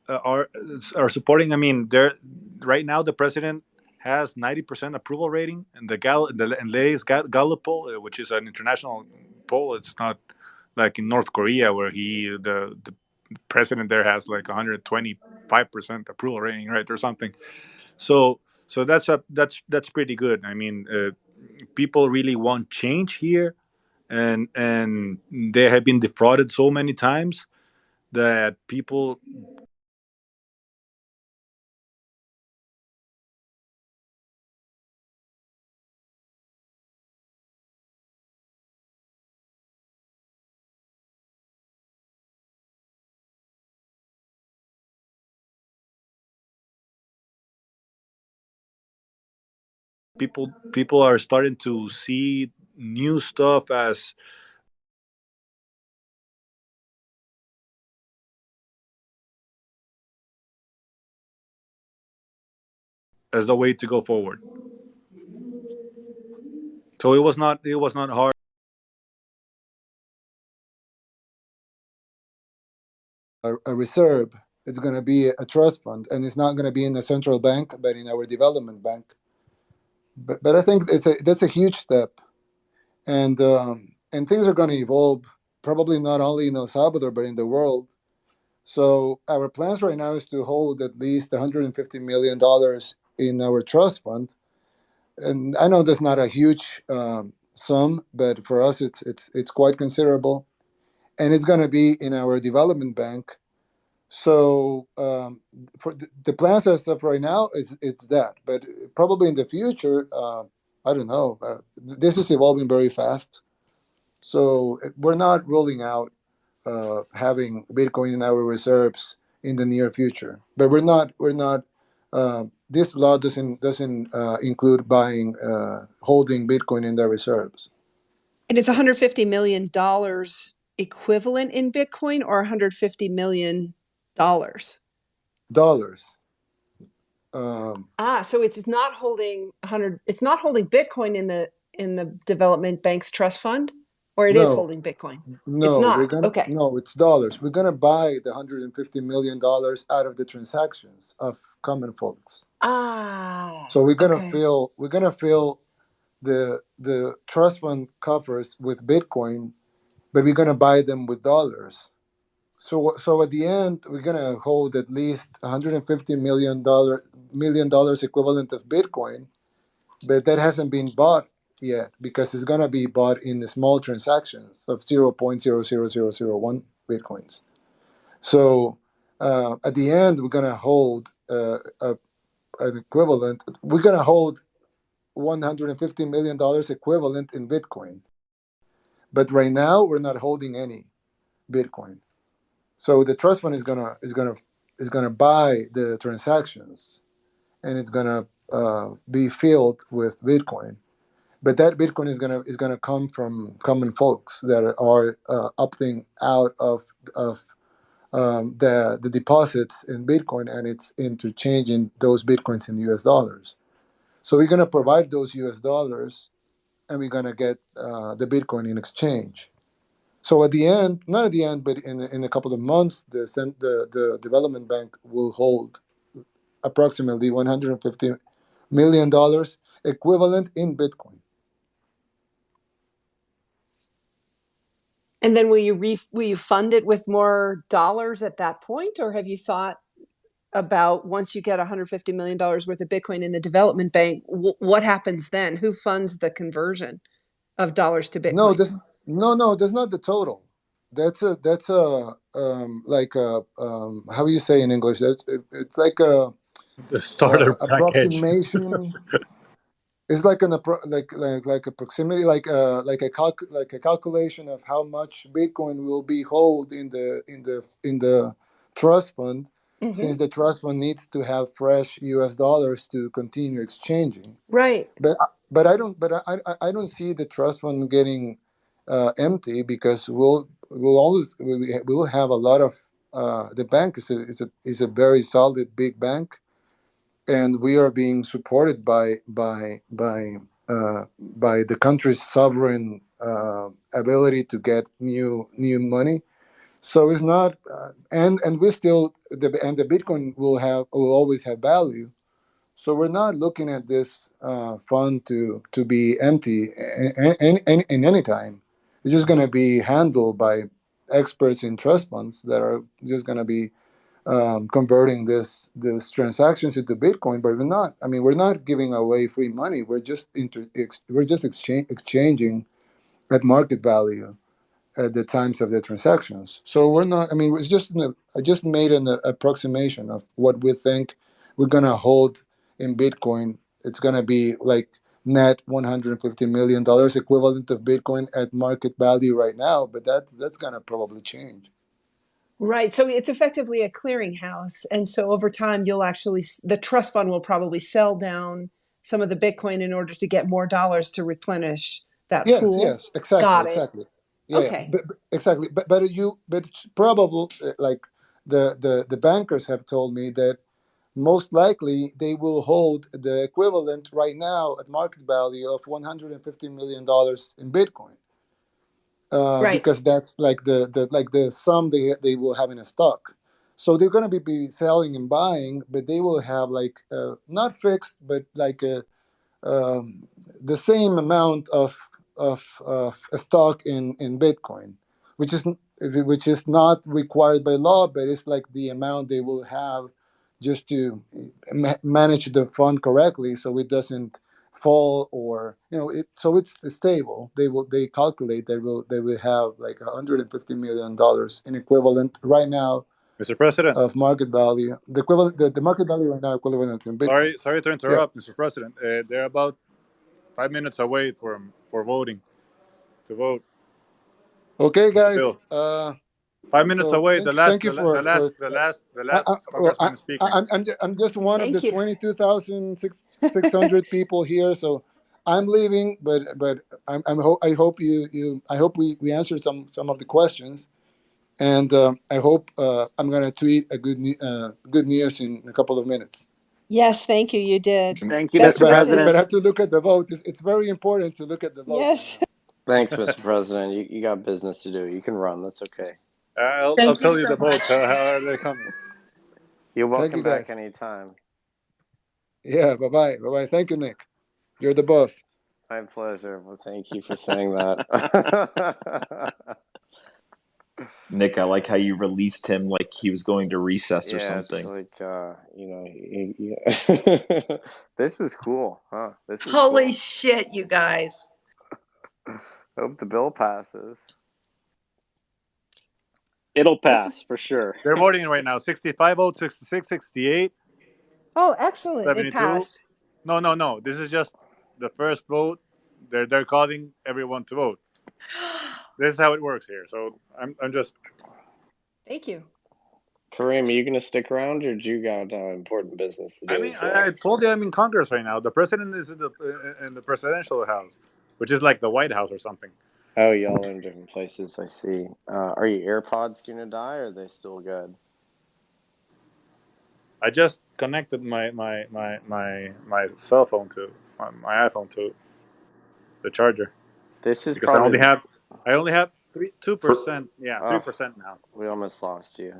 [SPEAKER 1] are supporting. I mean, they're right now the president has 90% approval rating, and the latest Gallup poll, which is an international poll. It's not like in North Korea where the president there has like 125% approval rating, right, or something. So that's pretty good. I mean, people really want change here, and they have been defrauded so many times that people people are starting to see new stuff as the way to go forward. So it was not hard.
[SPEAKER 10] A reserve. It's going to be a trust fund, and it's not going to be in the central bank, but in our development bank. But I think that's a huge step, and things are going to evolve, probably not only in El Salvador but in the world. So our plans right now is to hold at least $150 million in our trust fund, and I know that's not a huge sum, but for us it's quite considerable, and it's going to be in our development bank. So for the plans as of right now, it's that. But probably in the future, I don't know. This is evolving very fast, so we're not ruling out having Bitcoin in our reserves in the near future. But we're not. This law doesn't include buying holding Bitcoin in their reserves.
[SPEAKER 7] And it's $150 million equivalent in Bitcoin, or $150 million?
[SPEAKER 10] Dollars.
[SPEAKER 7] So it's not holding 100. It's not holding Bitcoin in the development bank's trust fund, or it is
[SPEAKER 10] No,
[SPEAKER 7] holding Bitcoin. It's
[SPEAKER 10] no,
[SPEAKER 7] not. Okay.
[SPEAKER 10] no, it's dollars. We're gonna buy the $150 million out of the transactions of common folks. So
[SPEAKER 7] Okay.
[SPEAKER 10] we're gonna fill the trust fund coffers with Bitcoin, but we're gonna buy them with dollars. So at the end, we're gonna hold at least $150 million equivalent of Bitcoin, but that hasn't been bought yet because it's gonna be bought in the small transactions of 0.00001 Bitcoins. So at the end, we're gonna hold an equivalent. We're gonna hold $150 million equivalent in Bitcoin. But right now, we're not holding any Bitcoin. So the trust fund is gonna buy the transactions, and it's gonna be filled with Bitcoin. But that Bitcoin is gonna come from common folks that are opting out of the deposits in Bitcoin, and it's interchanging those Bitcoins in US dollars. So we're gonna provide those US dollars, and we're gonna get the Bitcoin in exchange. So at the end, not at the end, but in a couple of months, the development bank will hold approximately $150 million equivalent in Bitcoin.
[SPEAKER 7] And then will you fund it with more dollars at that point, or have you thought about once you get $150 million worth of Bitcoin in the development bank, what happens then? Who funds the conversion of dollars to
[SPEAKER 10] No,
[SPEAKER 7] Bitcoin?
[SPEAKER 10] this no, that's not the total. That's a like a how do you say in English? It's like a
[SPEAKER 1] The starter package.
[SPEAKER 10] approximation. It's like like a proximity, like a calculation of how much Bitcoin will be held in the trust fund,
[SPEAKER 7] Mm-hmm.
[SPEAKER 10] since the trust fund needs to have fresh US dollars to continue exchanging.
[SPEAKER 7] Right.
[SPEAKER 10] But I don't see the trust fund getting empty, because we'll always we'll have a lot of the bank is a very solid big bank, and we are being supported by the country's sovereign ability to get new money. So it's not, and we still the Bitcoin will always have value. So we're not looking at this fund to be empty in any time. It's just going to be handled by experts in trust funds that are just going to be converting this transactions into Bitcoin. But we're not. We're not giving away free money. We're just exchanging at market value at the times of the transactions. So we're not. I mean, it's just I just made an approximation of what we think we're gonna hold in Bitcoin. It's gonna be like net $150 million equivalent of Bitcoin at market value right now, but that's gonna probably change.
[SPEAKER 7] Right. So it's effectively a clearinghouse. And so over time, you'll actually, the trust fund will probably sell down some of the Bitcoin in order to get more dollars to replenish that
[SPEAKER 10] Yes,
[SPEAKER 7] pool.
[SPEAKER 10] yes, exactly,
[SPEAKER 7] Got it.
[SPEAKER 10] exactly. Yeah,
[SPEAKER 7] Okay.
[SPEAKER 10] exactly. But it's probable like the bankers have told me that most likely they will hold the equivalent right now at market value of $150 million in Bitcoin,
[SPEAKER 7] Right.
[SPEAKER 10] because that's like the sum they will have in a stock. So they're going to be selling and buying, but they will have like not fixed, but like um, the same amount of stock in Bitcoin, which is not required by law, but it's like the amount they will have just to manage the fund correctly, so it doesn't fall, or it, so it's stable. They calculate they will have like $150 million in equivalent right now
[SPEAKER 1] Mr. President.
[SPEAKER 10] of market value. The equivalent, the market value right now equivalent in Bitcoin.
[SPEAKER 1] Sorry to
[SPEAKER 10] Yeah.
[SPEAKER 1] interrupt, Mr. President. They're about 5 minutes away for voting to vote
[SPEAKER 10] Okay,
[SPEAKER 1] on the
[SPEAKER 10] guys.
[SPEAKER 1] bill. 5 minutes
[SPEAKER 10] So
[SPEAKER 1] away.
[SPEAKER 10] thank you for
[SPEAKER 1] The
[SPEAKER 10] I,
[SPEAKER 1] last
[SPEAKER 10] well,
[SPEAKER 1] congressman is speaking.
[SPEAKER 10] I'm just one of the
[SPEAKER 7] Thank you.
[SPEAKER 10] 22,600 people here. So I'm leaving, but I hope I hope we answered some of the questions, and I hope I'm gonna tweet a good news in a couple of minutes.
[SPEAKER 7] Yes, thank you. You did.
[SPEAKER 3] Thank you,
[SPEAKER 10] But
[SPEAKER 7] Best
[SPEAKER 3] Mr.
[SPEAKER 10] but have to
[SPEAKER 3] President.
[SPEAKER 10] but
[SPEAKER 7] wishes.
[SPEAKER 10] have to look at the vote. It's very important to look at the vote right
[SPEAKER 7] Yes.
[SPEAKER 10] now.
[SPEAKER 5] Thanks, Mr. President. You got business to do. You can run. That's okay.
[SPEAKER 1] I'll
[SPEAKER 8] Thank you
[SPEAKER 1] tell you
[SPEAKER 8] so
[SPEAKER 1] the votes.
[SPEAKER 8] much.
[SPEAKER 1] How are they coming?
[SPEAKER 5] You're
[SPEAKER 10] Thank you,
[SPEAKER 5] welcome back
[SPEAKER 10] guys.
[SPEAKER 5] anytime.
[SPEAKER 10] Yeah. Bye bye. Thank you, Nick. You're the boss.
[SPEAKER 5] My pleasure. Well, thank you for saying that.
[SPEAKER 12] Nick, I like how you released him like he was going to recess or
[SPEAKER 5] Yeah, it's
[SPEAKER 12] something.
[SPEAKER 5] like this was cool, huh? This was
[SPEAKER 8] Holy
[SPEAKER 5] cool.
[SPEAKER 8] shit, you guys.
[SPEAKER 5] Hope the bill passes.
[SPEAKER 3] It'll
[SPEAKER 7] This
[SPEAKER 3] pass
[SPEAKER 7] is,
[SPEAKER 3] for sure.
[SPEAKER 1] They're voting right now. 65 votes, 66, 68,
[SPEAKER 7] oh, excellent. It
[SPEAKER 1] 72.
[SPEAKER 7] passed.
[SPEAKER 1] No. This is just the first vote. They're calling everyone to vote. This is how it works here. So I'm just.
[SPEAKER 7] Thank you.
[SPEAKER 5] Kareem, are you gonna stick around, or do you got important business to
[SPEAKER 1] I
[SPEAKER 5] do
[SPEAKER 1] mean,
[SPEAKER 5] as
[SPEAKER 1] I
[SPEAKER 5] well?
[SPEAKER 1] told you I'm in Congress right now. The president is in the presidential house, which is like the White House or something.
[SPEAKER 5] Oh, y'all are in different places. I see. Are your AirPods gonna die, or are they still good?
[SPEAKER 1] I just connected my cell phone to my iPhone to the charger
[SPEAKER 5] This is
[SPEAKER 1] because I only
[SPEAKER 5] probably
[SPEAKER 1] have 2%. Yeah,
[SPEAKER 5] oh,
[SPEAKER 1] 3% now.
[SPEAKER 5] we almost lost you.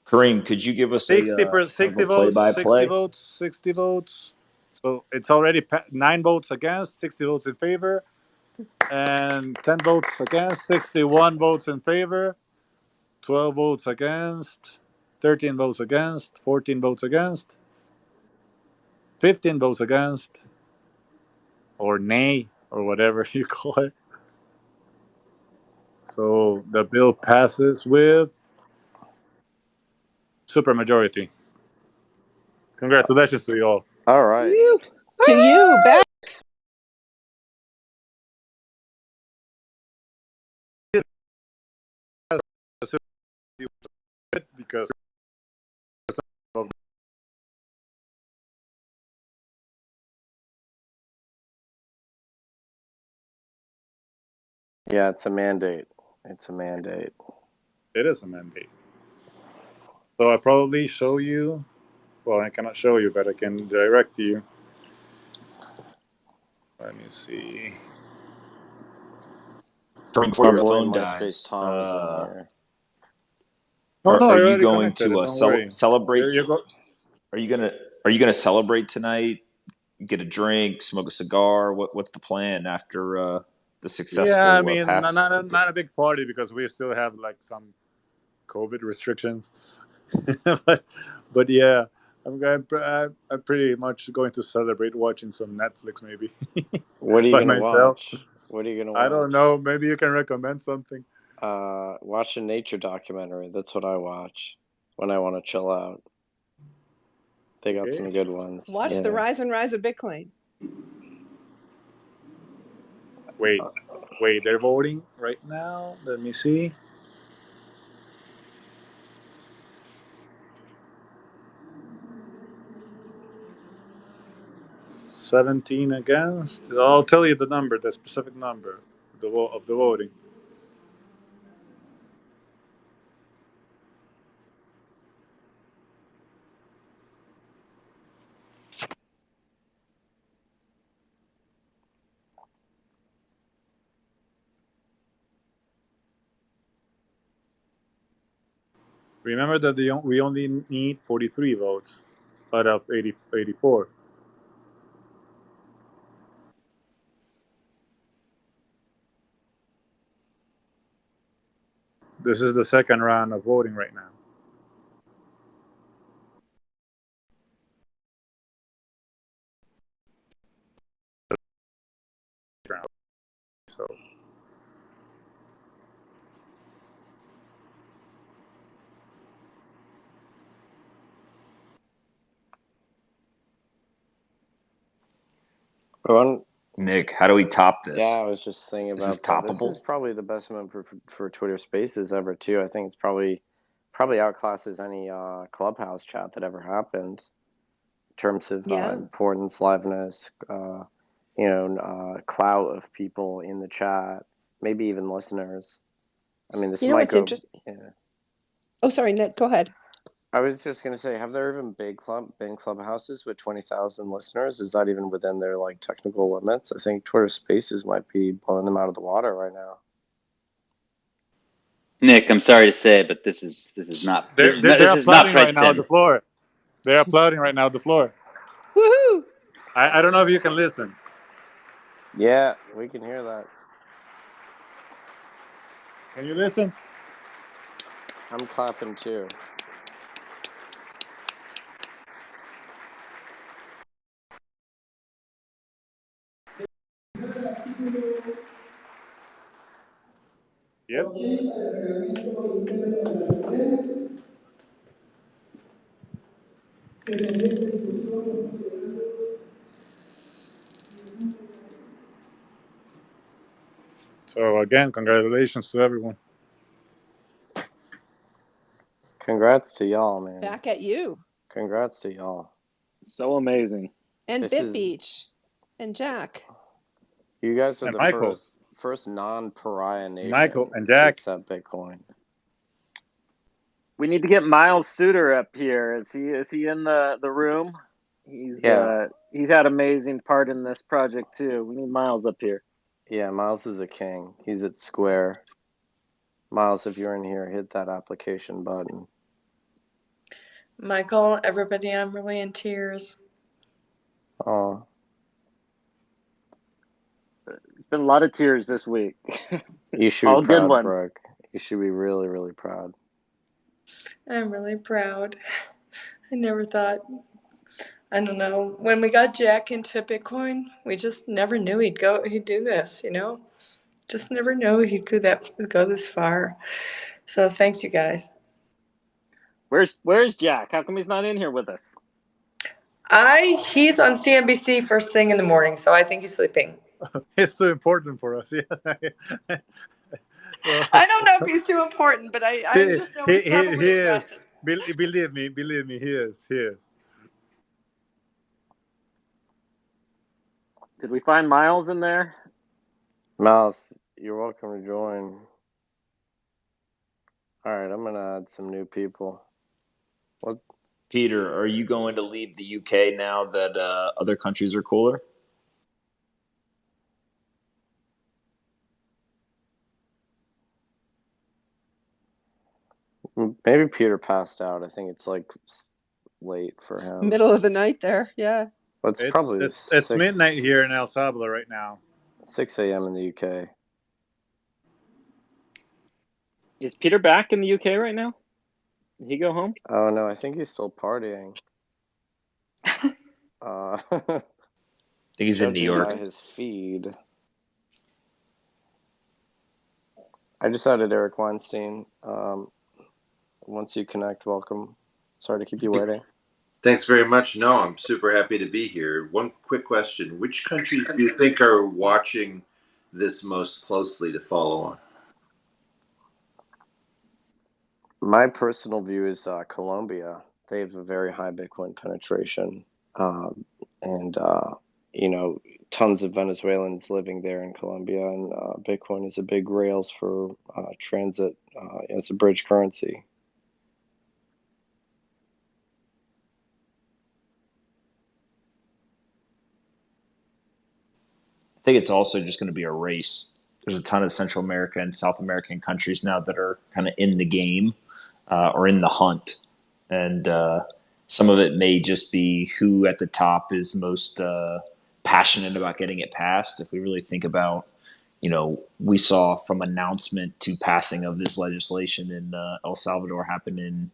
[SPEAKER 12] Kareem, could you give us a
[SPEAKER 1] 60
[SPEAKER 12] play
[SPEAKER 1] votes,
[SPEAKER 12] by
[SPEAKER 1] 60
[SPEAKER 12] play?
[SPEAKER 1] votes, 60 votes. So it's already 9 votes against, 60 votes in favor, and 10 votes against, 61 votes in favor, 12 votes against, 13 votes against, 14 votes against, 15 votes against, or nay, or whatever you call it. So the bill passes with supermajority. Congratulations to you all.
[SPEAKER 5] All right.
[SPEAKER 7] To you, back.
[SPEAKER 1] Because
[SPEAKER 5] Yeah, it's a mandate. It's a mandate.
[SPEAKER 1] it is a mandate. So I probably show you. Well, I cannot show you, but I can direct you. Let me see.
[SPEAKER 12] Kareem, before
[SPEAKER 5] Our
[SPEAKER 12] your
[SPEAKER 5] boy
[SPEAKER 12] phone
[SPEAKER 5] MySpace
[SPEAKER 12] dies,
[SPEAKER 5] Tom is in here.
[SPEAKER 1] Oh no,
[SPEAKER 12] are
[SPEAKER 1] I
[SPEAKER 12] you
[SPEAKER 1] already
[SPEAKER 12] going
[SPEAKER 1] connected.
[SPEAKER 12] to
[SPEAKER 1] Don't worry.
[SPEAKER 12] celebrate?
[SPEAKER 1] You go.
[SPEAKER 12] Are you gonna celebrate tonight? Get a drink, smoke a cigar. What's the plan after the
[SPEAKER 1] Yeah, I
[SPEAKER 12] successful
[SPEAKER 1] mean,
[SPEAKER 12] pass?
[SPEAKER 1] not a big party because we still have like some COVID restrictions. but yeah, I'm pretty much going to celebrate watching some Netflix maybe
[SPEAKER 5] What are you
[SPEAKER 1] by
[SPEAKER 5] gonna
[SPEAKER 1] myself.
[SPEAKER 5] watch? What are you gonna
[SPEAKER 1] I
[SPEAKER 5] watch?
[SPEAKER 1] don't know. Maybe you can recommend something.
[SPEAKER 5] Watch a nature documentary. That's what I watch when I want to chill out. They got some good ones.
[SPEAKER 7] Watch the rise and rise of Bitcoin.
[SPEAKER 1] Wait, they're voting right now. Let me see. "17 against." I'll tell you the number, the specific number of the voting. Remember that we only need 43 votes out of 84. This is the second round of voting right now. So
[SPEAKER 12] Nick, how do we top this?
[SPEAKER 5] Yeah, I was just thinking about
[SPEAKER 12] This is
[SPEAKER 5] that. This
[SPEAKER 12] toppable.
[SPEAKER 5] is probably the best one for Twitter Spaces ever too. I think it's probably outclasses any Clubhouse chat that ever happened in terms of importance, liveness, clout of people in the chat, maybe even listeners. I mean, this might go. Yeah.
[SPEAKER 7] Oh, sorry, Nick. Go ahead.
[SPEAKER 5] I was just gonna say, have there even been clubhouses with 20,000 listeners? Is that even within their technical limits? I think Twitter Spaces might be blowing them out of the water right now.
[SPEAKER 2] Nick, I'm sorry to say, but this is not
[SPEAKER 1] they're applauding right now
[SPEAKER 2] in.
[SPEAKER 1] at the floor. They're applauding right now at the floor.
[SPEAKER 7] Woohoo!
[SPEAKER 1] I don't know if you can listen.
[SPEAKER 5] Yeah, we can hear that.
[SPEAKER 1] Can you listen?
[SPEAKER 5] I'm clapping too.
[SPEAKER 1] Yep. So again, congratulations to everyone.
[SPEAKER 5] Congrats to y'all, man.
[SPEAKER 7] Back at you.
[SPEAKER 5] Congrats to y'all.
[SPEAKER 3] So amazing.
[SPEAKER 7] And Bit Beach. And Jack.
[SPEAKER 5] You guys are
[SPEAKER 1] And
[SPEAKER 5] the
[SPEAKER 1] Michael.
[SPEAKER 5] first non-pariah nation
[SPEAKER 1] Michael and Jack.
[SPEAKER 5] to accept Bitcoin.
[SPEAKER 3] We need to get Miles Suter up here. Is he in the room? He's had amazing part in this project too. We need Miles up here.
[SPEAKER 5] Yeah, Miles is a king. He's at Square. Miles, if you're in here, hit that application button.
[SPEAKER 8] Michael, everybody, I'm really in tears.
[SPEAKER 5] Oh.
[SPEAKER 3] It's been a lot of tears this week.
[SPEAKER 5] You should
[SPEAKER 3] All
[SPEAKER 5] be proud,
[SPEAKER 3] good ones.
[SPEAKER 5] Brooke. You should be really, really proud.
[SPEAKER 8] I'm really proud. I never thought, I don't know, when we got Jack into Bitcoin, we just never knew he'd do this, Just never knew he'd go this far. So thanks, you guys.
[SPEAKER 3] Where's Jack? How come he's not in here with us?
[SPEAKER 8] He's on CNBC first thing in the morning, so I think he's sleeping.
[SPEAKER 1] It's too important for us. Yeah.
[SPEAKER 8] Well, I don't know if he's too important, but I just know he's probably exhausted.
[SPEAKER 1] Believe me, he is.
[SPEAKER 3] Did we find Miles in there?
[SPEAKER 5] Miles, you're welcome to join. All right, I'm going to add some new people. What?
[SPEAKER 12] Peter, are you going to leave the UK now that other countries are cooler?
[SPEAKER 5] Maybe Peter passed out. I think it's late for him.
[SPEAKER 7] Middle of the night there, yeah.
[SPEAKER 5] Well, it's
[SPEAKER 1] midnight here in El Salvador right now.
[SPEAKER 5] 6 a.m. in the UK.
[SPEAKER 3] Is Peter back in the UK right now? Did he go home?
[SPEAKER 5] Oh no, I think he's still partying.
[SPEAKER 12] I think he's in New York.
[SPEAKER 5] By his feed. I just added Eric Weinstein. Once you connect, welcome. Sorry to keep you waiting.
[SPEAKER 13] Thanks very much. No, I'm super happy to be here. One quick question. Which countries do you think are watching this most closely to follow on?
[SPEAKER 5] My personal view is Colombia. They have a very high Bitcoin penetration, and tons of Venezuelans living there in Colombia, and Bitcoin is a big rails for transit as a bridge currency.
[SPEAKER 12] I think it's also just going to be a race. There's a ton of Central America and South American countries now that are kind of in the game or in the hunt. And some of it may just be who at the top is most passionate about getting it passed. If we really think about, we saw from announcement to passing of this legislation in El Salvador happen in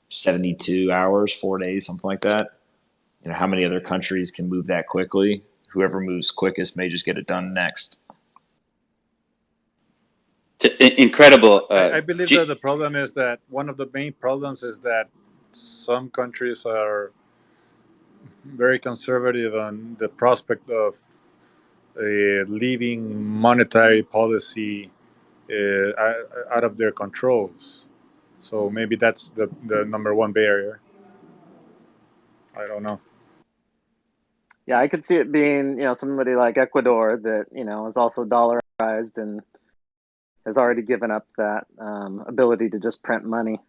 [SPEAKER 12] 72 hours, 4 days, something like that. How many other countries can move that quickly? Whoever moves quickest may just get it done next.
[SPEAKER 2] Incredible.
[SPEAKER 1] I believe that the problem is that one of the main problems is that some countries are very conservative on the prospect of leaving monetary policy out of their controls. So maybe that's the number one barrier. I don't know.
[SPEAKER 3] Yeah, I could see it being, somebody like Ecuador that, is also dollarized and has already given up that ability to just print money.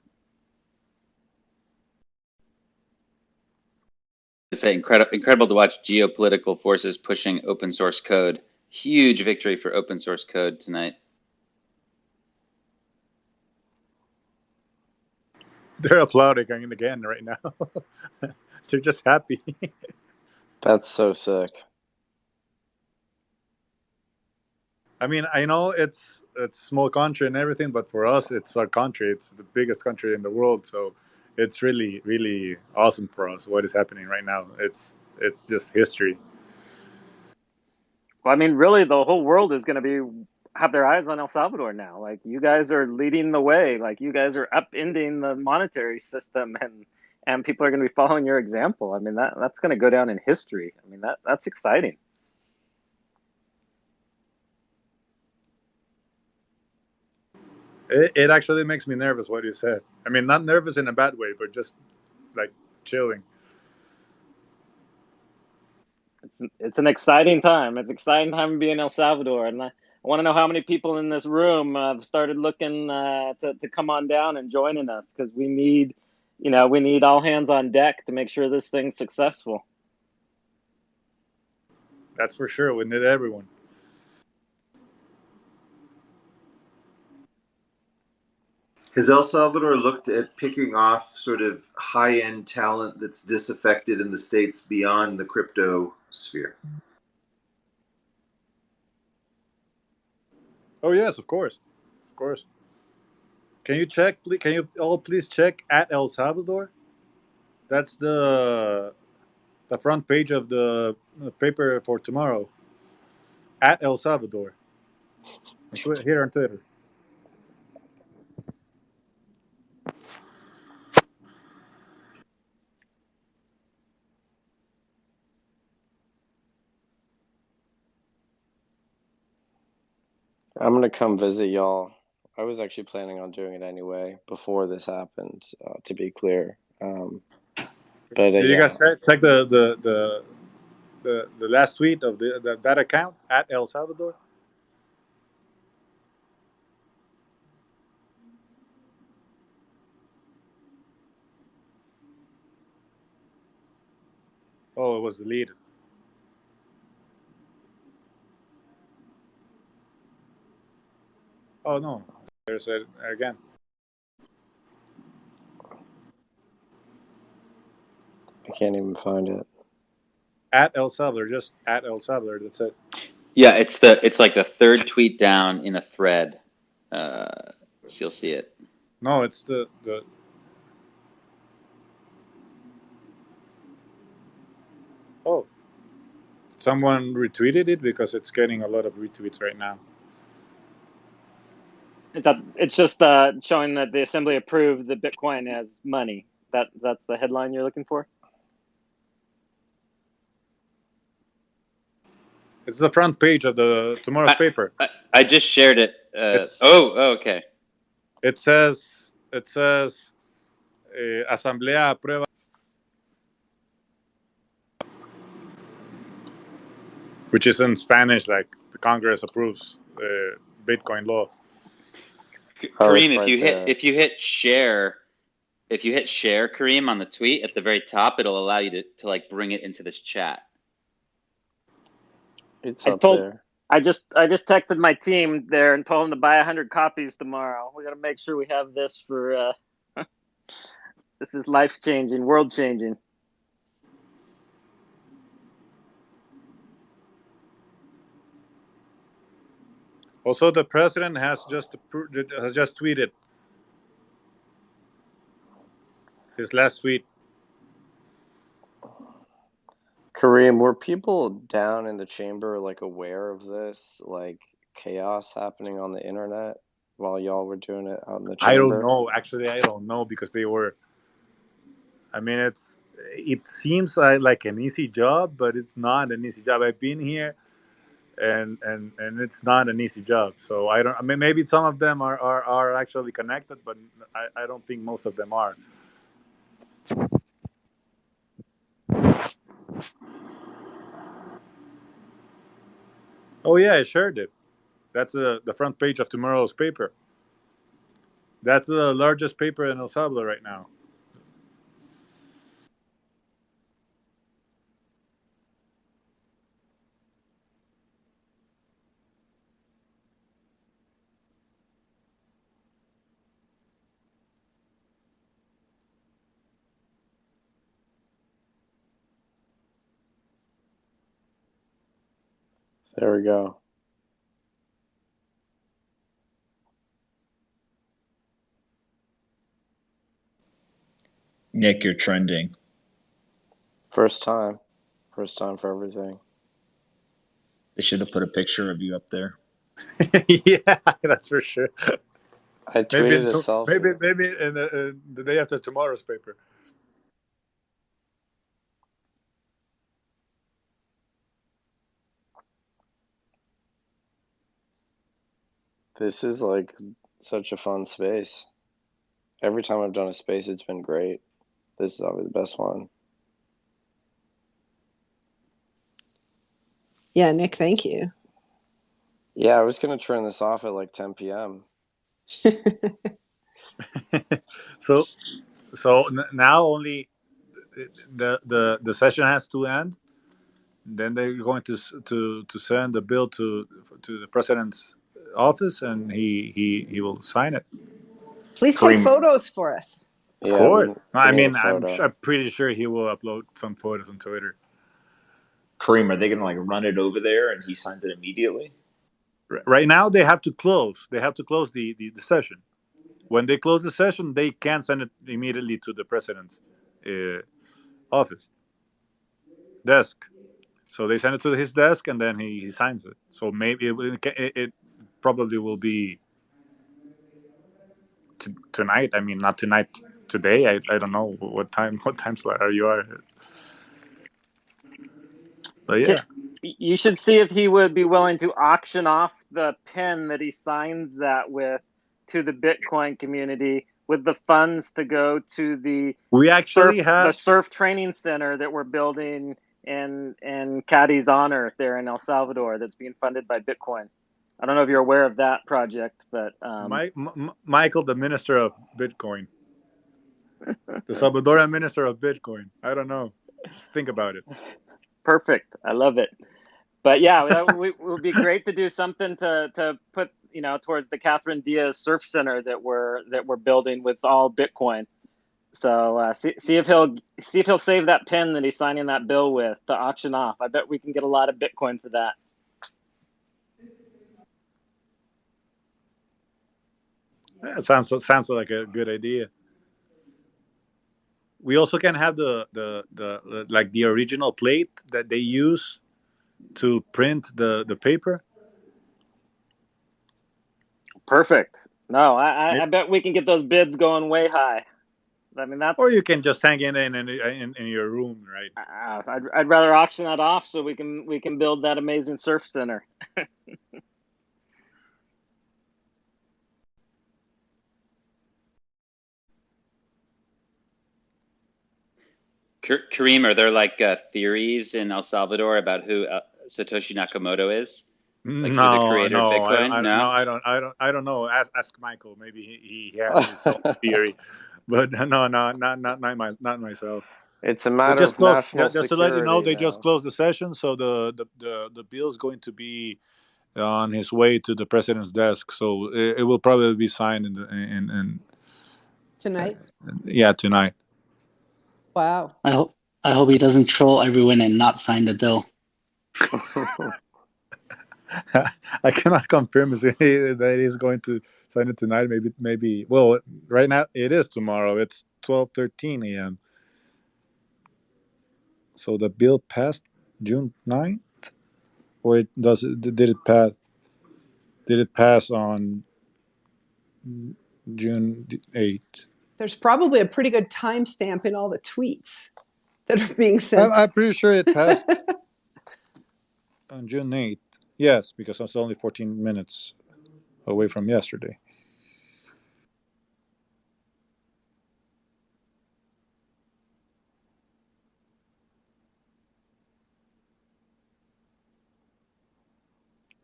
[SPEAKER 2] It's incredible to watch geopolitical forces pushing open source code. Huge victory for open source code tonight.
[SPEAKER 1] They're applauding again right now. They're just happy.
[SPEAKER 5] That's so sick.
[SPEAKER 1] I mean, I know it's a small country and everything, but for us, it's our country. It's the biggest country in the world, so it's really, really awesome for us. What is happening right now? It's just history.
[SPEAKER 3] Well, I mean, really, the whole world is going to have their eyes on El Salvador now. Like, you guys are leading the way. Like, you guys are upending the monetary system, and people are going to be following your example. I mean, that's going to go down in history. I mean, that's exciting.
[SPEAKER 1] It actually makes me nervous what you said. I mean, not nervous in a bad way, but just like chilling.
[SPEAKER 3] It's an exciting time. It's an exciting time to be in El Salvador, and I want to know how many people in this room have started looking to come on down and joining us, because we need all hands on deck to make sure this thing's successful.
[SPEAKER 1] That's for sure. We need everyone.
[SPEAKER 13] Has El Salvador looked at picking off sort of high-end talent that's disaffected in the States beyond the crypto sphere?
[SPEAKER 1] Oh yes, of course, of course. Can you check? Can you all please check at El Salvador? That's the front page of the paper for tomorrow. At El Salvador. Here on Twitter.
[SPEAKER 5] I'm gonna come visit y'all. I was actually planning on doing it anyway before this happened. To be clear, but
[SPEAKER 1] Did you
[SPEAKER 5] yeah,
[SPEAKER 1] guys check the last tweet of that account at El Salvador? Oh, it was deleted. Oh no, there's it again.
[SPEAKER 5] I can't even find it.
[SPEAKER 1] At El Salvador, just at El Salvador. That's it.
[SPEAKER 2] Yeah, it's like the third tweet down in a thread. So you'll see it.
[SPEAKER 1] No, it's the. Oh, someone retweeted it because it's getting a lot of retweets right now.
[SPEAKER 3] It's just showing that the assembly approved the Bitcoin as money. That's the headline you're looking for.
[SPEAKER 1] It's the front page of the tomorrow's paper.
[SPEAKER 2] I just shared it. Okay.
[SPEAKER 1] It says Asamblea aprueba, which is in Spanish, like the Congress approves Bitcoin law.
[SPEAKER 5] Oh,
[SPEAKER 2] Kareem,
[SPEAKER 5] it's right there.
[SPEAKER 2] if you hit share, Kareem, on the tweet at the very top, it'll allow you to like bring it into this chat.
[SPEAKER 5] It's up there.
[SPEAKER 3] I just texted my team there and told them to buy 100 copies tomorrow. We got to make sure we have this for. This is life changing, world changing.
[SPEAKER 1] Also, the president has just tweeted his last tweet.
[SPEAKER 5] Kareem, were people down in the chamber like aware of this, like chaos happening on the internet while y'all were doing it out in the chamber?
[SPEAKER 1] I don't know. Actually, I don't know because they were. I mean, it seems like an easy job, but it's not an easy job. I've been here, and it's not an easy job. So I don't. I mean, maybe some of them are actually connected, but I don't think most of them are. Oh yeah, I shared it. That's the front page of tomorrow's paper. That's the largest paper in El Salvador right now.
[SPEAKER 5] There we go.
[SPEAKER 12] Nick, you're trending.
[SPEAKER 5] First time for everything.
[SPEAKER 12] They should have put a picture of you up there.
[SPEAKER 1] Yeah, that's for sure.
[SPEAKER 5] I tweeted a selfie.
[SPEAKER 1] Maybe in the day after tomorrow's paper.
[SPEAKER 5] This is like such a fun space. Every time I've done a space, it's been great. This is always the best one.
[SPEAKER 7] Yeah, Nick, thank you.
[SPEAKER 5] Yeah, I was going to turn this off at like 10 p.m.
[SPEAKER 1] So now only the session has to end. Then they're going to send the bill to the president's office, and he will sign it.
[SPEAKER 7] Please take photos for us.
[SPEAKER 1] Of course. I mean, I'm pretty sure he will upload some photos on Twitter.
[SPEAKER 12] Kareem, are they going to like run it over there and he signs it immediately?
[SPEAKER 1] Right now, they have to close. They have to close the session. When they close the session, they can send it immediately to the president's office desk. So they send it to his desk, and then he signs it. So maybe it probably will be tonight. I mean, not tonight. Today, I don't know what time slot are you at. But yeah,
[SPEAKER 3] you should see if he would be willing to auction off the pen that he signs that with to the Bitcoin community with the funds to go to the surf training center that we're building in Caddy's honor there in El Salvador that's being funded by Bitcoin. I don't know if you're aware of that project, but
[SPEAKER 1] Michael, the minister of Bitcoin, the Salvadoran minister of Bitcoin. I don't know. Just think about it.
[SPEAKER 3] Perfect. I love it. But yeah, it would be great to do something to put towards the Catherine Diaz Surf Center that we're building with all Bitcoin. So see if he'll save that pen that he's signing that bill with to auction off. I bet we can get a lot of Bitcoin for that.
[SPEAKER 1] That sounds like a good idea. We also can have the original plate that they use to print the paper.
[SPEAKER 3] Perfect. No, I bet we can get those bids going way high. I mean, that's.
[SPEAKER 1] Or you can just hang it in your room, right?
[SPEAKER 3] I'd rather auction that off so we can build that amazing surf center.
[SPEAKER 2] Kareem, are there like theories in El Salvador about who Satoshi Nakamoto is? Like who the
[SPEAKER 1] No,
[SPEAKER 2] creator of
[SPEAKER 1] no,
[SPEAKER 2] Bitcoin? No?
[SPEAKER 1] I don't know. Ask Michael. Maybe he has his own theory, but no, not myself.
[SPEAKER 5] It's a
[SPEAKER 1] They
[SPEAKER 5] matter
[SPEAKER 1] just
[SPEAKER 5] of
[SPEAKER 1] closed.
[SPEAKER 5] national
[SPEAKER 1] Just to let you know,
[SPEAKER 5] security
[SPEAKER 1] they just
[SPEAKER 5] now.
[SPEAKER 1] closed the session, so the bill is going to be on his way to the president's desk. So it will probably be signed in
[SPEAKER 7] Tonight.
[SPEAKER 1] yeah, tonight.
[SPEAKER 7] Wow.
[SPEAKER 14] I hope he doesn't troll everyone and not sign the bill.
[SPEAKER 1] I cannot confirm that he's going to sign it tonight. Maybe. Well, right now it is tomorrow. It's 12:13 a.m. So the bill passed June 9th, or did it pass? Did it pass on June 8th?
[SPEAKER 7] There's probably a pretty good timestamp in all the tweets that are being sent.
[SPEAKER 1] I'm pretty sure it passed on June 8th. Yes, because it's only 14 minutes away from yesterday.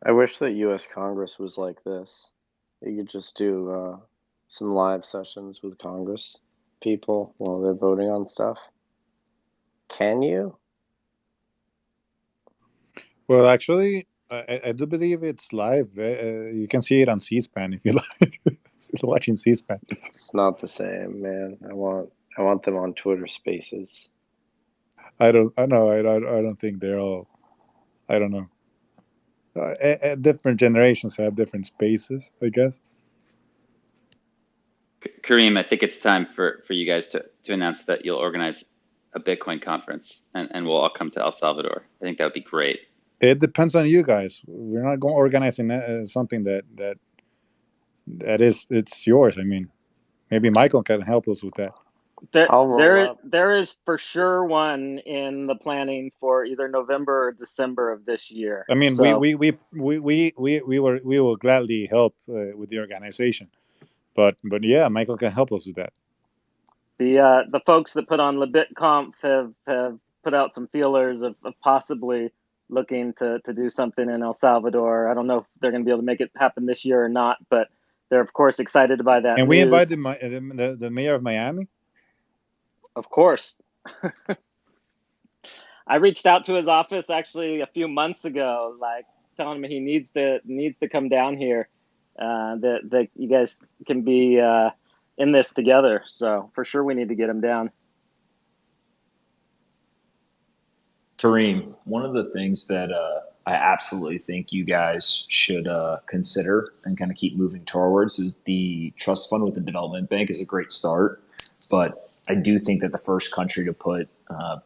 [SPEAKER 5] I wish that U.S. Congress was like this. You could just do some live sessions with Congress people while they're voting on stuff. Can you?
[SPEAKER 1] Well, actually, I do believe it's live. You can see it on C-SPAN if you like. Still watching C-SPAN.
[SPEAKER 5] It's not the same, man. I want them on Twitter Spaces.
[SPEAKER 1] I don't think they're all. I don't know. Different generations have different spaces, I guess.
[SPEAKER 2] Kareem, I think it's time for you guys to announce that you'll organize a Bitcoin conference and we'll all come to El Salvador. I think that would be great.
[SPEAKER 1] It depends on you guys. We're not going organizing something that is it's yours. I mean, maybe Michael can help us with that.
[SPEAKER 3] There is for sure one in the planning for either November or December of this year.
[SPEAKER 1] I mean,
[SPEAKER 3] so,
[SPEAKER 1] we will gladly help with the organization, but yeah, Michael can help us with that.
[SPEAKER 3] The folks that put on LeBitConf have put out some feelers of possibly looking to do something in El Salvador. I don't know if they're going to be able to make it happen this year or not, but they're of course excited by that.
[SPEAKER 1] And
[SPEAKER 3] news.
[SPEAKER 1] we invite the mayor of Miami.
[SPEAKER 3] Of course. I reached out to his office actually a few months ago, like telling him he needs to come down here. That you guys can be in this together. So for sure, we need to get him down.
[SPEAKER 12] Kareem, one of the things that I absolutely think you guys should consider and kind of keep moving towards is the trust fund with the development bank is a great start, but I do think that the first country to put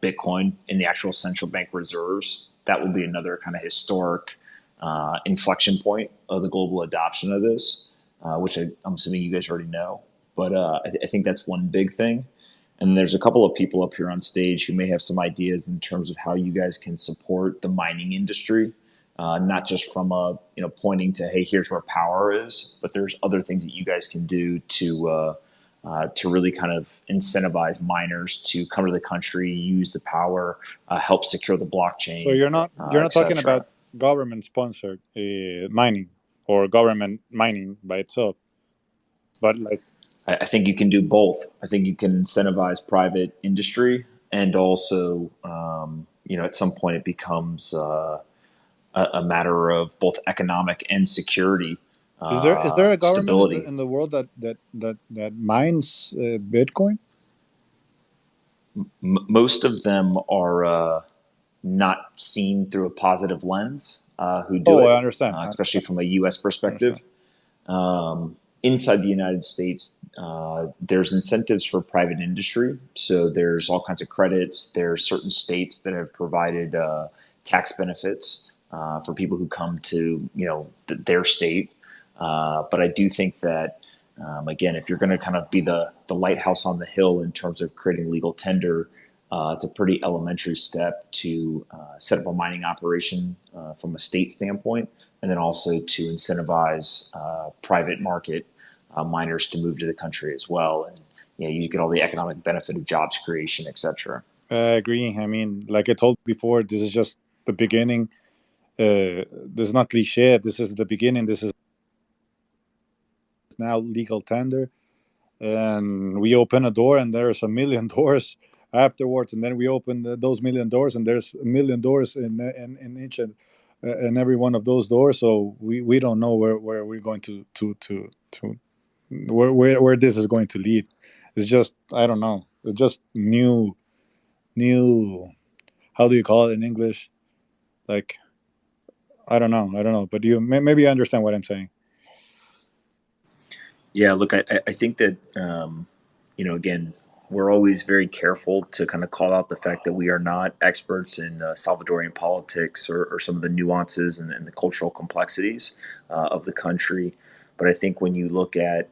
[SPEAKER 12] Bitcoin in the actual central bank reserves, that will be another kind of historic inflection point of the global adoption of this, which I'm assuming you guys already know. But I think that's one big thing. And there's a couple of people up here on stage who may have some ideas in terms of how you guys can support the mining industry, not just from pointing to, hey, here's where power is, but there's other things that you guys can do to really kind of incentivize miners to come to the country, use the power, help secure the blockchain.
[SPEAKER 1] So you're not talking about government sponsored mining or government mining by itself, but like.
[SPEAKER 12] I think you can do both. I think you can incentivize private industry, and also, at some point it becomes a matter of both economic and security.
[SPEAKER 1] Is there a government
[SPEAKER 12] stability
[SPEAKER 1] in the world that mines Bitcoin?
[SPEAKER 12] Most of them are not seen through a positive lens. Who do it?
[SPEAKER 1] I understand.
[SPEAKER 12] Especially from a U.S. perspective. Inside the United States, there's incentives for private industry. So there's all kinds of credits. There's certain states that have provided tax benefits for people who come to their state. But I do think that
[SPEAKER 9] Again, if you're going to kind of be the lighthouse on the hill in terms of creating legal tender, it's a pretty elementary step to set up a mining operation from a state standpoint, and then also to incentivize private market miners to move to the country as well. And you get all the economic benefit of jobs creation, et cetera.
[SPEAKER 1] I agree. I mean, like I told before, this is just the beginning. This is not cliche. This is the beginning. This is now legal tender, and we open a door, and there's a million doors afterwards, and then we open those million doors, and there's a million doors in each and every one of those doors. So we don't know where we're going to where this is going to lead. It's just, I don't know. It's just new. How do you call it in English? Like, I don't know. But you maybe you understand what I'm saying.
[SPEAKER 9] Yeah, look, I think that, again, we're always very careful to kind of call out the fact that we are not experts in Salvadorian politics or some of the nuances and the cultural complexities of the country. But I think when you look at,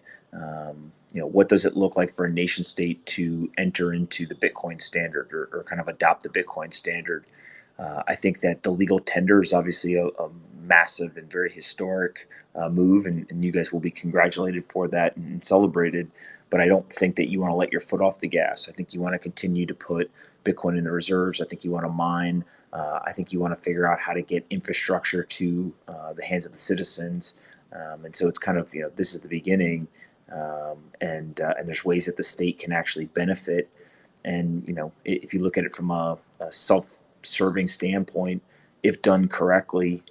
[SPEAKER 9] what does it look like for a nation state to enter into the Bitcoin standard or kind of adopt the Bitcoin standard? I think that the legal tender is obviously a massive and very historic move, and you guys will be congratulated for that and celebrated. But I don't think that you want to let your foot off the gas. I think you want to continue to put Bitcoin in the reserves. I think you want to mine. I think you want to figure out how to get infrastructure to the hands of the citizens. And so it's kind of, this is the beginning, and there's ways that the state can actually benefit. And, if you look at it from a self-serving standpoint, if done correctly,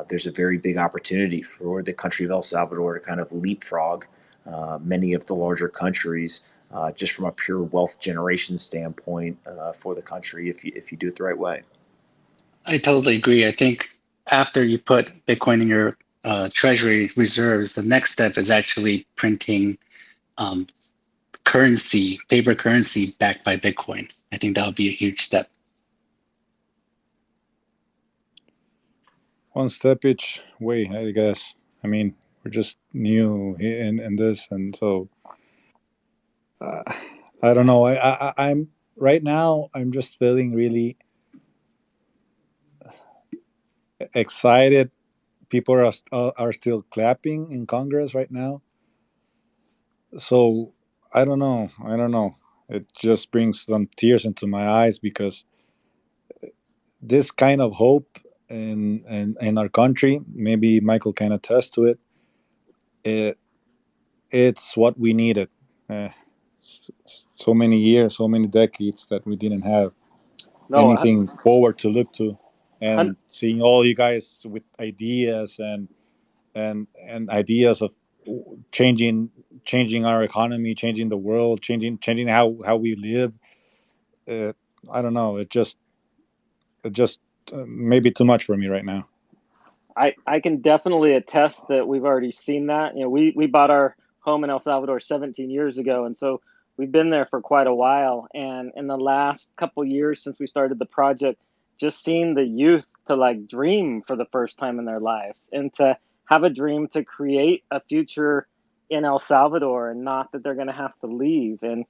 [SPEAKER 9] there's a very big opportunity for the country of El Salvador to kind of leapfrog many of the larger countries, just from a pure wealth generation standpoint for the country, if you do it the right way.
[SPEAKER 14] I totally agree. I think after you put Bitcoin in your treasury reserves, the next step is actually printing currency, paper currency backed by Bitcoin. I think that would be a huge step.
[SPEAKER 1] One step each way, I guess. I mean, we're just new in this, and so I don't know. I'm right now. I'm just feeling really excited. People are still clapping in Congress right now. So I don't know. It just brings some tears into my eyes because this kind of hope in our country, maybe Michael can attest to it. It's what we needed. Uh, so many years, so many decades that we didn't have anything forward to look to, and seeing all you guys with ideas and ideas of changing our economy, changing the world, changing how we live. I don't know. It just maybe too much for me right now.
[SPEAKER 3] I can definitely attest that we've already seen that. We bought our home in El Salvador 17 years ago, and so we've been there for quite a while. And in the last couple years since we started the project, just seeing the youth to like dream for the first time in their lives and to have a dream to create a future in El Salvador, and not that they're going to have to leave. And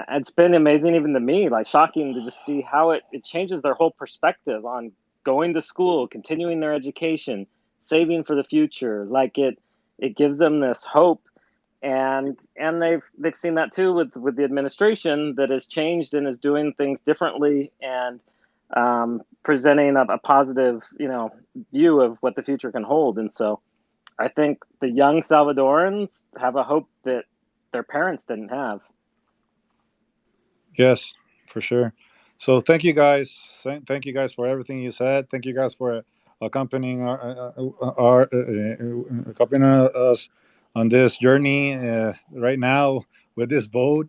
[SPEAKER 3] it's been amazing, even to me, like shocking to just see how it changes their whole perspective on going to school, continuing their education, saving for the future. Like it gives them this hope, and they've seen that too with the administration that has changed and is doing things differently, and presenting a positive view of what the future can hold. And so I think the young Salvadorans have a hope that their parents didn't have.
[SPEAKER 1] Yes, for sure. So thank you guys. Thank you guys for everything you said. Thank you guys for accompanying accompanying us on this journey right now with this boat.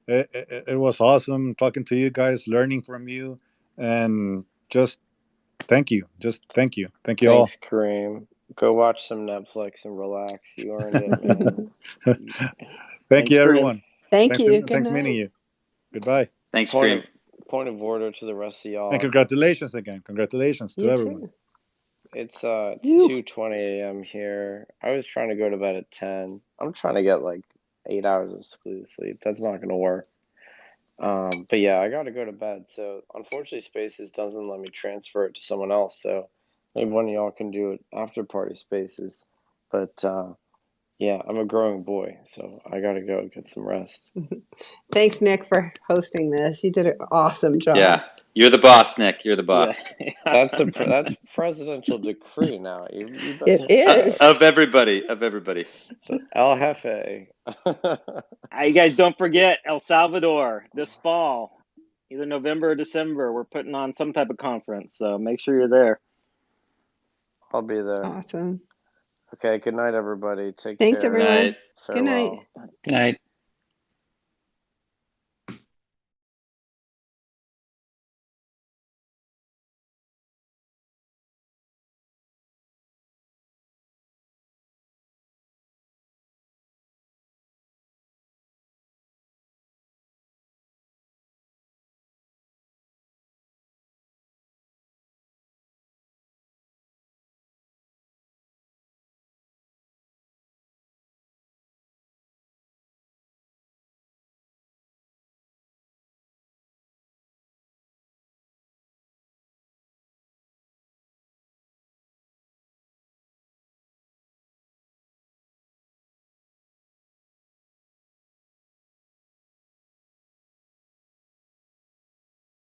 [SPEAKER 1] It was awesome talking to you guys, learning from you, and just thank you. Just thank you. Thank you all.
[SPEAKER 5] Thanks, Kareem. Go watch some Netflix and relax. You earned it, man.
[SPEAKER 1] Thank you, everyone.
[SPEAKER 7] Thank you. Good
[SPEAKER 1] Thanks
[SPEAKER 7] night.
[SPEAKER 1] meeting you. Goodbye.
[SPEAKER 2] Thanks,
[SPEAKER 5] Point
[SPEAKER 2] Kareem.
[SPEAKER 5] of order to the rest of y'all.
[SPEAKER 1] And congratulations again. Congratulations to
[SPEAKER 7] You
[SPEAKER 1] everyone.
[SPEAKER 7] too.
[SPEAKER 5] It's
[SPEAKER 3] Phew.
[SPEAKER 5] 2:20 a.m. here. I was trying to go to bed at 10. I'm trying to get like 8 hours of sleep. That's not gonna work. But yeah, I gotta go to bed. So unfortunately, Spaces doesn't let me transfer it to someone else. So maybe one of y'all can do it after party Spaces. But yeah, I'm a growing boy, so I gotta go get some rest.
[SPEAKER 7] Thanks, Nick, for hosting this. You did an awesome job.
[SPEAKER 2] Yeah, you're the boss, Nick. You're the
[SPEAKER 5] Yeah,
[SPEAKER 2] boss.
[SPEAKER 5] that's presidential decree now. You best
[SPEAKER 7] It is.
[SPEAKER 2] Of everybody, of everybody.
[SPEAKER 5] El Jefe.
[SPEAKER 3] You guys don't forget El Salvador this fall, either November or December. We're putting on some type of conference, so make sure you're there.
[SPEAKER 5] I'll be there.
[SPEAKER 7] Awesome.
[SPEAKER 5] Okay, good night, everybody. Take
[SPEAKER 7] Thanks,
[SPEAKER 5] care.
[SPEAKER 7] everyone.
[SPEAKER 2] Night.
[SPEAKER 7] Good night.
[SPEAKER 5] Farewell.
[SPEAKER 14] Good night.